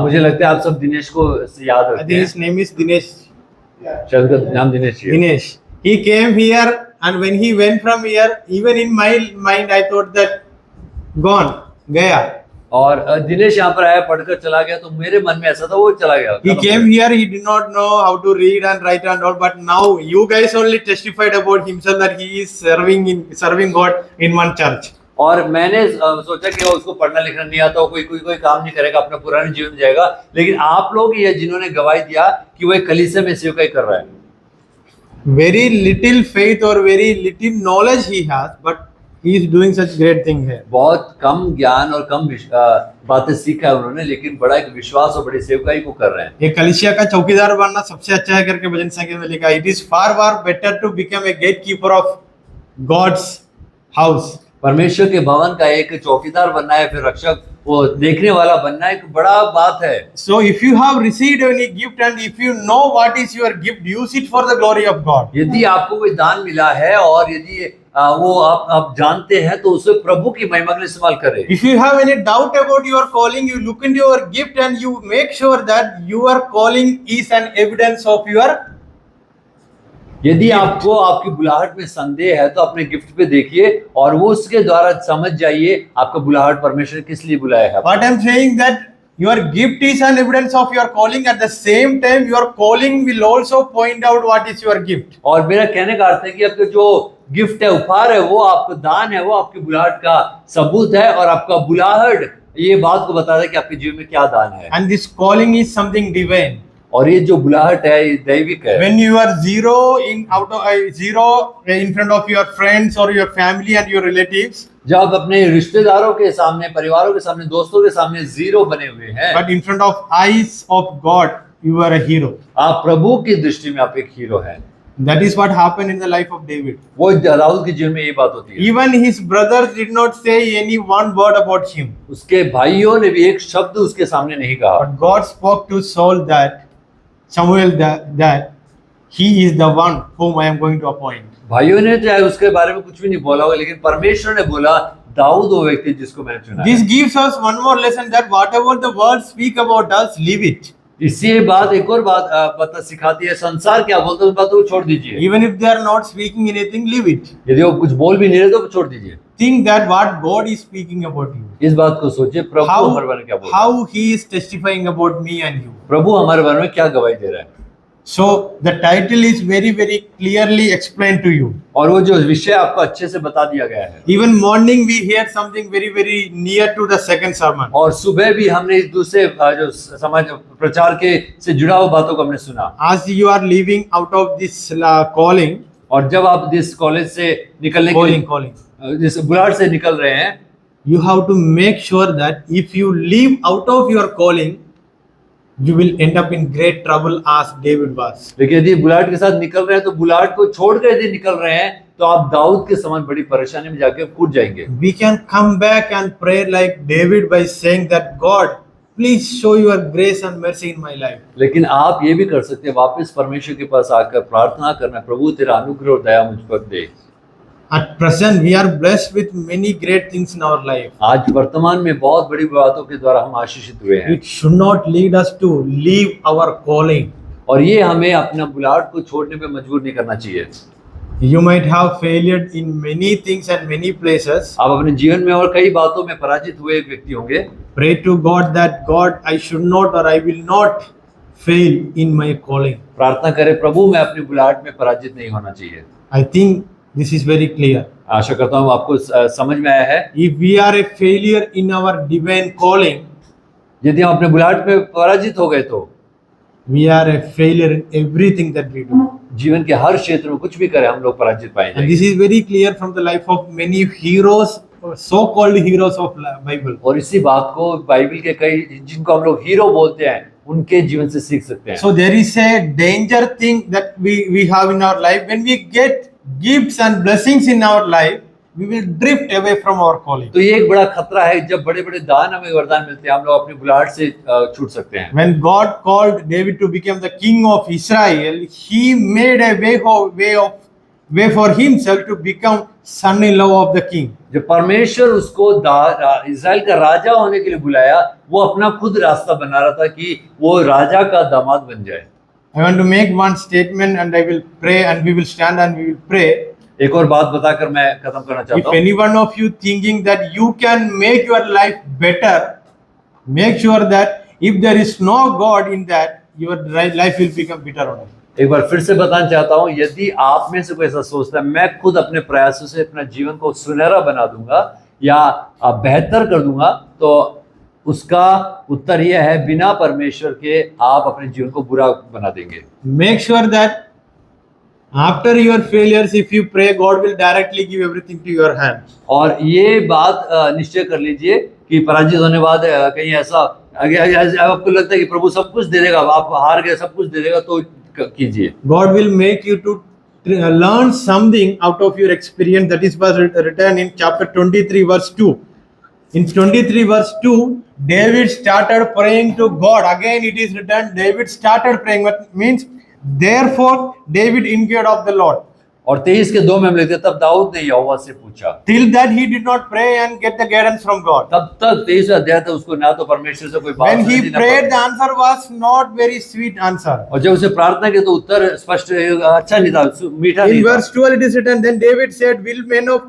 Speaker 2: मुझे लगता है आप सब दिनेश को याद
Speaker 1: I
Speaker 2: रखते
Speaker 1: think
Speaker 2: हैं।
Speaker 1: his name is Dinesh.
Speaker 2: शायद उसका नाम दिनेश ही है।
Speaker 1: Dinesh. He came here, and when he went from here, even in my mind, I thought that gone, gaya.
Speaker 2: और दिनेश यहाँ पर आया, पढ़कर चला गया, तो मेरे मन में ऐसा था वो चला गया।
Speaker 1: He came here, he did not know how to read and write and all, but now you guys only testified about himself that he is serving God in one church.
Speaker 2: और मैंने सोचा कि उसको पढ़ना लिखना नहीं आता, कोई काम नहीं करेगा, अपना पुराने जीवन में जाएगा, लेकिन आप लोग ये जिन्होंने गवाही दिया कि वो एक कलीसिया में सेवकाई कर रहा है।
Speaker 1: Very little faith or very little knowledge he has, but he is doing such great thing here.
Speaker 2: बहुत कम ज्ञान और कम बातें सीखा है उन्होंने, लेकिन बड़ा एक विश्वास और बड़ी सेवकाई को कर रहे हैं।
Speaker 1: एक कलीसिया का चौकीदार बनना सबसे अच्छा है करके भजन संगीत में लिखा, it is far better to become a gate keeper of God's house.
Speaker 2: परमेश्वर के भवन का एक चौकीदार बनना है, फिर रक्षक वो देखने वाला बनना एक बड़ा बात है।
Speaker 1: So if you have received any gift and if you know what is your gift, use it for the glory of God.
Speaker 2: यदि आपको कोई दान मिला है और यदि वो आप जानते हैं तो उसे प्रभु की महिमा के लिए इस्तेमाल करें।
Speaker 1: If you have any doubt about your calling, you look into your gift and you make sure that your calling is an evidence of your
Speaker 2: यदि आपको आपकी बुलाहट में संदेह है तो अपने गिफ्ट पे देखिए और वो उसके द्वारा समझ जाइए आपका बुलाहट परमेश्वर ने किस लिए बुलाया है।
Speaker 1: What I am saying that your gift is an evidence of your calling. At the same time, your calling will also point out what is your gift.
Speaker 2: और मेरा कहने का अर्थ है कि आपका जो गिफ्ट है, उपहार है, वो आपका दान है, वो आपकी बुलाहट का सबूत है और आपका बुलाहट ये बात को बताता है कि आपके जीवन में क्या दान है।
Speaker 1: And this calling is something divine.
Speaker 2: और ये जो बुलाहट है ये दैविक है।
Speaker 1: When you are zero in front of your friends or your family and your relatives,
Speaker 2: जब आप अपने रिश्तेदारों के सामने, परिवारों के सामने, दोस्तों के सामने जीरो बने हुए हैं,
Speaker 1: but in front of eyes of God, you are a hero.
Speaker 2: आप प्रभु की दृष्टि में आप एक हीरो हैं।
Speaker 1: That is what happened in the life of David.
Speaker 2: वो दाऊद के जीवन में ये बात होती है।
Speaker 1: Even his brothers did not say any one word about him.
Speaker 2: उसके भाइयों ने भी एक शब्द उसके सामने नहीं कहा।
Speaker 1: But God spoke to Samuel that he is the one whom I am going to appoint.
Speaker 2: भाइयों ने चाहे उसके बारे में कुछ भी नहीं बोला होगा, लेकिन परमेश्वर ने बोला दाऊद वो व्यक्ति जिसको मैंने चुना है।
Speaker 1: This gives us one more lesson that whatever the world speak about us, leave it.
Speaker 2: इसी बात एक और बात पता सिखाती है, संसार क्या बोलता है उस बात को छोड़ दीजिए।
Speaker 1: Even if they are not speaking anything, leave it.
Speaker 2: यदि वो कुछ बोल भी नहीं रहे तो छोड़ दीजिए।
Speaker 1: Think that what God is speaking about you.
Speaker 2: इस बात को सोचिए, प्रभु हमारे बारे में क्या बोल रहा है,
Speaker 1: How he is testifying about me and you.
Speaker 2: प्रभु हमारे बारे में क्या गवाही दे रहा है।
Speaker 1: So the title is very clearly explained to you.
Speaker 2: और वो जो विषय आपको अच्छे से बता दिया गया है।
Speaker 1: Even morning we hear something very near to the second sermon.
Speaker 2: और सुबह भी हमने इस दूसरे जो समाज प्रचार के से जुड़ा हुआ बातों को हमने सुना।
Speaker 1: As you are leaving out of this calling,
Speaker 2: और जब आप इस कॉलेज से निकलने के जिस बुलाहट से निकल रहे हैं,
Speaker 1: you have to make sure that if you leave out of your calling, you will end up in great trouble as David was.
Speaker 2: लेकिन यदि बुलाहट के साथ निकल रहे हैं तो बुलाहट को छोड़कर यदि निकल रहे हैं तो आप दाऊद के समान बड़ी परेशानी में जाके कूद जाएंगे।
Speaker 1: We can come back and pray like David by saying that God, please show your grace and mercy in my life.
Speaker 2: लेकिन आप ये भी कर सकते हैं, वापस परमेश्वर के पास आकर प्रार्थना करना, प्रभु तेरा अनुग्रह और दया मुझ पर दे।
Speaker 1: At present, we are blessed with many great things in our life.
Speaker 2: आज वर्तमान में बहुत बड़ी बातों के द्वारा हम आशीषित हुए हैं
Speaker 1: It should not lead us to leave our calling.
Speaker 2: और ये हमें अपना बुलाहट को छोड़ने पे मजबूर नहीं करना चाहिए।
Speaker 1: You might have failed in many things and many places.
Speaker 2: आप अपने जीवन में और कई बातों में पराजित हुए एक व्यक्ति होंगे।
Speaker 1: Pray to God that God, I should not or I will not fail in my calling.
Speaker 2: प्रार्थना करें, प्रभु मैं अपनी बुलाहट में पराजित नहीं होना चाहिए।
Speaker 1: I think this is very clear.
Speaker 2: आशा करता हूँ आपको समझ में आया है।
Speaker 1: If we are a failure in our divine calling,
Speaker 2: यदि हम अपने बुलाहट में पराजित हो गए तो
Speaker 1: we are a failure in everything that we do.
Speaker 2: जीवन के हर क्षेत्र में कुछ भी करें हम लोग पराजित पाए
Speaker 1: And
Speaker 2: जाएंगे।
Speaker 1: this is very clear from the life of many heroes, so-called heroes of Bible.
Speaker 2: और इसी बात को बाइबल के कई जिनको हम लोग हीरो बोलते हैं उनके जीवन से सीख सकते हैं।
Speaker 1: So there is a danger thing that we have in our life. When we get gifts and blessings in our life, we will drift away from our calling.
Speaker 2: तो ये एक बड़ा खतरा है, जब बड़े बड़े दान हमें वरदान मिलते हैं हम लोग अपनी बुलाहट से छूट सकते हैं।
Speaker 1: When God called David to become the king of Israel, He made a way for himself to become son-in-law of the king.
Speaker 2: जब परमेश्वर उसको इजराइल का राजा होने के लिए बुलाया, वो अपना खुद रास्ता बना रहा था कि वो राजा का दामाद बन जाए।
Speaker 1: I want to make one statement and I will pray and we will stand and we will pray.
Speaker 2: एक और बात बताकर मैं खत्म करना
Speaker 1: If
Speaker 2: चाहता हूँ।
Speaker 1: any one of you thinking that you can make your life better, make sure that if there is no God in that, your life will become bitter only.
Speaker 2: एक बार फिर से बताना चाहता हूँ, यदि आप में से कोई ऐसा सोचता है मैं खुद अपने प्रयासों से अपना जीवन को सुनहरा बना दूंगा या बेहतर कर दूंगा, तो उसका उत्तर यह है बिना परमेश्वर के आप अपने जीवन को बुरा बना देंगे।
Speaker 1: Make sure that after your failures, if you pray, God will directly give everything to your hand.
Speaker 2: और ये बात निश्चय कर लीजिए कि पराजित होने बाद कहीं ऐसा आपको लगता है कि प्रभु सब कुछ दे देगा, आप हार गए सब कुछ दे देगा, तो कीजिए।
Speaker 1: God will make you to learn something out of your experience. That is was written in chapter 23 verse 2. In 23 verse 2, David started praying to God. Again it is written, David started praying, what means therefore David inquired of the Lord.
Speaker 2: और 23 के 2 में हम लिखते हैं, तब दाऊद ने यहोवा से पूछा।
Speaker 1: Till that he did not pray and get the guidance from God.
Speaker 2: तब तक 23 अध्याय तक उसको ना तो परमेश्वर से कोई बात
Speaker 1: When he
Speaker 2: सुनी, ना
Speaker 1: prayed, the
Speaker 2: परमेश्वर।
Speaker 1: answer was not very sweet answer.
Speaker 2: और जब उसे प्रार्थना की तो उत्तर स्पष्ट अच्छा नहीं था, मीठा
Speaker 1: In
Speaker 2: नहीं था।
Speaker 1: verse 12 it is written, then David said, will men of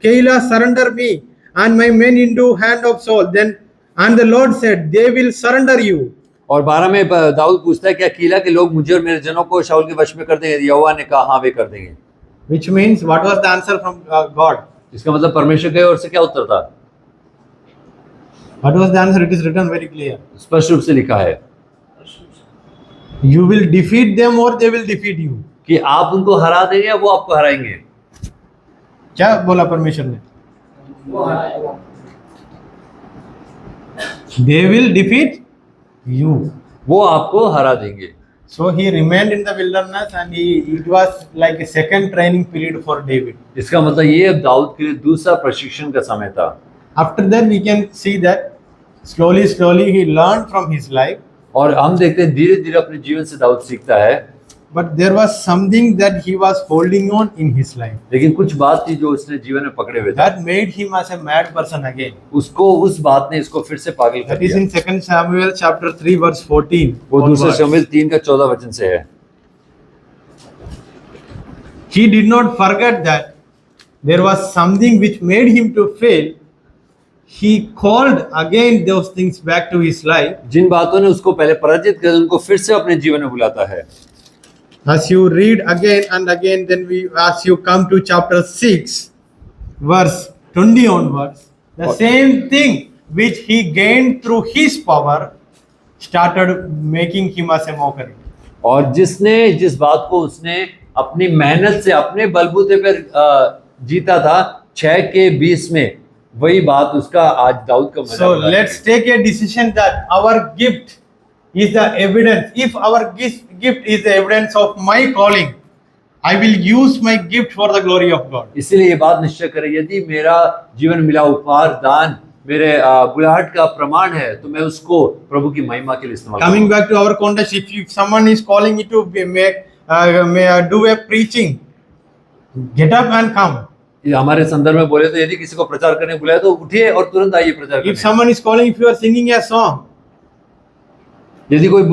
Speaker 1: Keilah surrender me and my men into hand of Saul? Then and the Lord said, they will surrender you.
Speaker 2: और 12 में दाऊद पूछता है, क्या कीला के लोग मुझे और मेरे जनों को शाऊल के वश में कर देंगे? यहोवा ने कहा, हाँ वे कर देंगे।
Speaker 1: Which means what was the answer from God?
Speaker 2: इसका मतलब परमेश्वर के ओर से क्या उत्तर था?
Speaker 1: What was the answer? It is written very clear.
Speaker 2: स्पष्ट रूप से लिखा है
Speaker 1: You will defeat them or they will defeat you.
Speaker 2: कि आप उनको हरा देंगे या वो आपको हराएंगे।
Speaker 1: क्या बोला परमेश्वर ने? They will defeat you.
Speaker 2: वो आपको हरा देंगे।
Speaker 1: So he remained in the wilderness and it was like a second training period for David.
Speaker 2: इसका मतलब ये अब दाऊद के लिए दूसरा प्रशिक्षण का समय था।
Speaker 1: After that we can see that slowly he learned from his life.
Speaker 2: और हम देखते हैं धीरे धीरे अपने जीवन से दाऊद सीखता है।
Speaker 1: But there was something that he was holding on in his life.
Speaker 2: लेकिन कुछ बात थी जो उसने जीवन में पकड़े हुए थे।
Speaker 1: That made him as a mad person again.
Speaker 2: उसको उस बात ने इसको फिर से पागल कर
Speaker 1: That is
Speaker 2: दिया।
Speaker 1: in 2 Samuel chapter 3 verse 14.
Speaker 2: वो दूसरे
Speaker 1: onwards.
Speaker 2: शमूएल 3 का 14 वचन से है।
Speaker 1: He did not forget that there was something which made him to fail. He called again those things back to his life.
Speaker 2: जिन बातों ने उसको पहले पराजित किया उनको फिर से अपने जीवन में बुलाता है।
Speaker 1: As you read again and again, then as you come to chapter 6 verse 20 onwards, the same thing which he gained through his power started making him as a mockery.
Speaker 2: और जिस बात को उसने अपनी मेहनत से अपने बलबूते पर जीता था 6 के 20 में, वही बात उसका आज दाऊद का मजाक
Speaker 1: So
Speaker 2: उड़ाने
Speaker 1: let's
Speaker 2: लगी।
Speaker 1: take a decision that our gift is the evidence. If our gift is the evidence of my calling, I will use my gift for the glory of God.
Speaker 2: इसीलिए ये बात निश्चय करें, यदि मेरा जीवन मिला उपहार दान मेरे बुलाहट का प्रमाण है तो मैं उसको प्रभु की महिमा के लिए इस्तेमाल
Speaker 1: Coming
Speaker 2: करूंगा।
Speaker 1: back to our context, if someone is calling you to do a preaching, get up and come.
Speaker 2: ये हमारे संदर्भ में बोले तो यदि किसी को प्रचार करने बुलाया तो उठिए और तुरंत आइए प्रचार
Speaker 1: If
Speaker 2: करने।
Speaker 1: someone is calling, if you are singing a song,
Speaker 2: यदि कोई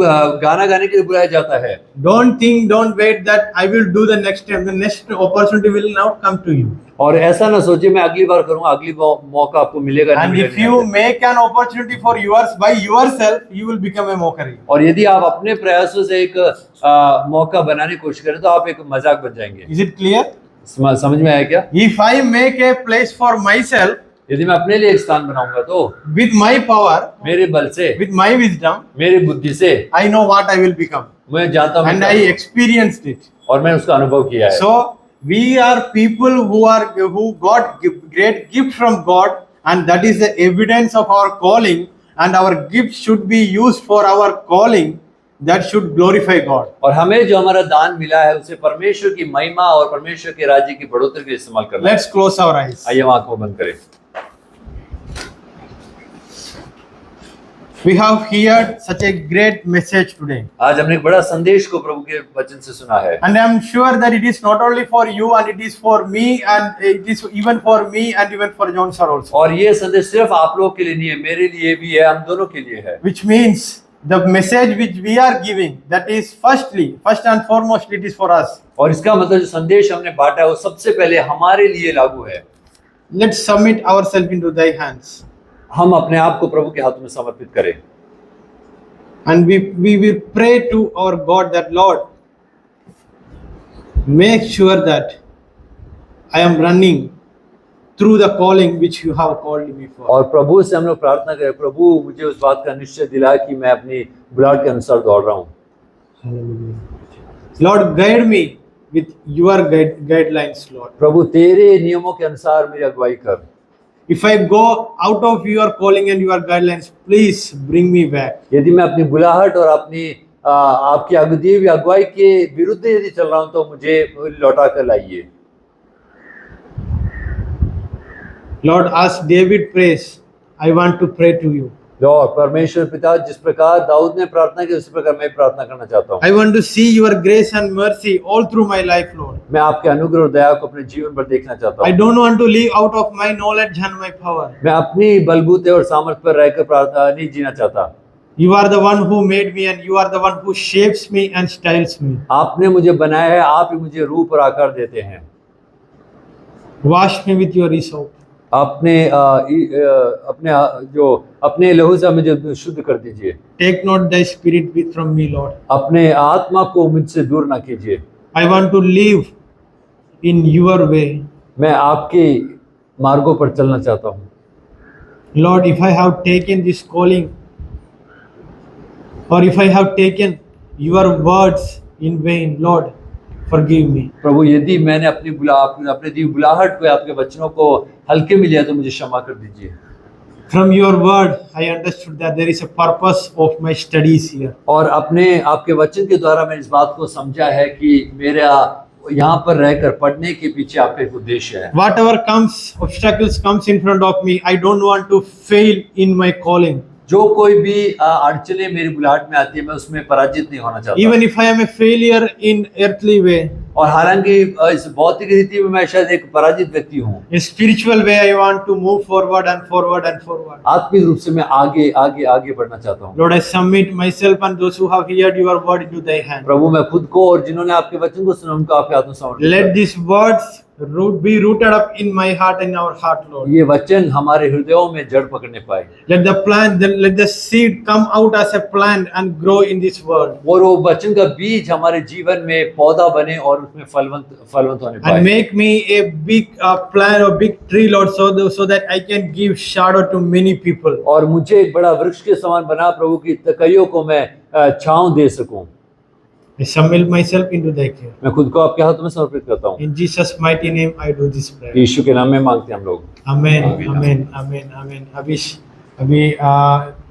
Speaker 2: गाना गाने के लिए बुलाया जाता है,
Speaker 1: don't wait that I will do the next time. The next opportunity will not come to you.
Speaker 2: और ऐसा ना सोचे मैं अगली बार करूंगा, अगली मौका आपको मिलेगा नहीं
Speaker 1: And if
Speaker 2: मिलेगा।
Speaker 1: you make an opportunity for yours by yourself, you will become a mockery.
Speaker 2: और यदि आप अपने प्रयासों से एक मौका बनाने की कोशिश करें तो आप एक मजाक बन जाएंगे।
Speaker 1: Is it clear?
Speaker 2: समझ में आया क्या?
Speaker 1: If I make a place for myself
Speaker 2: यदि मैं अपने लिए एक स्थान बनाऊंगा तो
Speaker 1: with my power,
Speaker 2: मेरे बल से,
Speaker 1: with my wisdom,
Speaker 2: मेरी बुद्धि से
Speaker 1: I know what I will become.
Speaker 2: मैं जानता हूँ
Speaker 1: And I experienced it.
Speaker 2: और मैं उसका अनुभव किया है।
Speaker 1: So we are people who got great gift from God, and that is the evidence of our calling, and our gift should be used for our calling that should glorify God.
Speaker 2: और हमें जो हमारा दान मिला है उसे परमेश्वर की महिमा और परमेश्वर के राज्य की बढ़ोतरी के लिए इस्तेमाल करना है।
Speaker 1: Let's close our eyes.
Speaker 2: आइए हम आंखों बंद करें।
Speaker 1: We have heard such a great message today,
Speaker 2: आज हमने एक बड़ा संदेश को प्रभु के वचन से सुना है
Speaker 1: and I am sure that it is not only for you, and it is for me, and it is even for me, and even for John sir also.
Speaker 2: और ये संदेश सिर्फ आप लोगों के लिए नहीं है, मेरे लिए भी है, हम दोनों के लिए है।
Speaker 1: Which means the message which we are giving, that is first and foremost, it is for us.
Speaker 2: और इसका मतलब जो संदेश हमने बांटा है वो सबसे पहले हमारे लिए लागू है।
Speaker 1: Let's submit ourselves into thy hands,
Speaker 2: हम अपने आप को प्रभु के हाथों में समर्पित करें
Speaker 1: and we will pray to our God that, Lord, make sure that I am running through the calling which you have called me for.
Speaker 2: और प्रभु से हम लोग प्रार्थना करें, प्रभु मुझे उस बात का निश्चय दिला कि मैं अपनी बुलाहट के अनुसार दौड़ रहा हूँ।
Speaker 1: Lord, guide me with your guidelines, Lord.
Speaker 2: प्रभु तेरे नियमों के अनुसार मेरी अगुवाई कर।
Speaker 1: If I go out of your calling and your guidelines, please bring me back.
Speaker 2: यदि मैं अपनी बुलाहट और अपनी आपकी अगुवाई के विरुद्ध यदि चल रहा हूँ तो मुझे लौटा कर लाइए।
Speaker 1: Lord, as David prays, I want to pray to you.
Speaker 2: Lord परमेश्वर पिता, जिस प्रकार दाऊद ने प्रार्थना की उसी प्रकार मैं प्रार्थना करना चाहता हूँ।
Speaker 1: I want to see your grace and mercy all through my life, Lord.
Speaker 2: मैं आपके अनुग्रह और दया को अपने जीवन पर देखना चाहता
Speaker 1: I
Speaker 2: हूँ।
Speaker 1: don't want to live out of my knowledge and my power.
Speaker 2: मैं अपनी बलबूते और सामर्थ्य पर रहकर प्रार्थना नहीं जीना चाहता।
Speaker 1: You are the one who made me, and you are the one who shapes me and styles me.
Speaker 2: आपने मुझे बनाया है, आप ही मुझे रूप और आकार देते हैं।
Speaker 1: Wash me with your hyssop.
Speaker 2: अपने लहू से मुझे शुद्ध कर दीजिए।
Speaker 1: Take not thy spirit from me, Lord.
Speaker 2: अपने आत्मा को मुझसे दूर ना कीजिए।
Speaker 1: I want to live in your way.
Speaker 2: मैं आपके मार्गों पर चलना चाहता हूँ।
Speaker 1: Lord, if I have taken this calling, or if I have taken your words in vain, Lord, forgive me.
Speaker 2: प्रभु यदि मैंने अपने दी बुलाहट को, आपके वचनों को हल्के में लिया तो मुझे क्षमा कर दीजिए।
Speaker 1: From your word, I understood that there is a purpose of my studies here.
Speaker 2: और आपके वचन के द्वारा मैंने इस बात को समझा है कि मेरा यहाँ पर रहकर पढ़ने के पीछे आपका एक उद्देश्य है।
Speaker 1: Whatever obstacles comes in front of me, I don't want to fail in my calling.
Speaker 2: जो कोई भी अड़चने मेरी बुलाहट में आती है मैं उसमें पराजित नहीं होना चाहता।
Speaker 1: Even if I am a failure in earthly way,
Speaker 2: और हालांकि इस भौतिक रीति में मैं शायद एक पराजित व्यक्ति हूँ,
Speaker 1: in spiritual way, I want to move forward and forward and forward.
Speaker 2: आत्मिक रूप से मैं आगे बढ़ना चाहता हूँ।
Speaker 1: Lord, I submit myself and those who have heard your word into thy hand.
Speaker 2: प्रभु मैं खुद को और जिन्होंने आपके वचन को सुना उनको आपके हाथों में समर्पित
Speaker 1: Let
Speaker 2: करता
Speaker 1: these words be rooted up in my heart and our heart,
Speaker 2: हूं।
Speaker 1: Lord.
Speaker 2: ये वचन हमारे हृदयों में जड़ पकड़ने पाए
Speaker 1: Let the seed come out as a plant and grow in this world.
Speaker 2: और वो वचन का बीज हमारे जीवन में पौधा बने और उसमें फलवंत होने
Speaker 1: And
Speaker 2: पाए।
Speaker 1: make me a big plant or big tree, Lord, so that I can give shadow to many people.
Speaker 2: और मुझे एक बड़ा वृक्ष के समान बना प्रभु की कईयों को मैं छांव दे सकूं।
Speaker 1: I submit myself into thy care.
Speaker 2: मैं खुद को आपके हाथों में समर्पित करता हूँ।
Speaker 1: In Jesus' mighty name, I do this prayer.
Speaker 2: यीशु के नाम में मांगते हैं हम लोग।
Speaker 1: Amen. Amen. Amen. Amen. अभी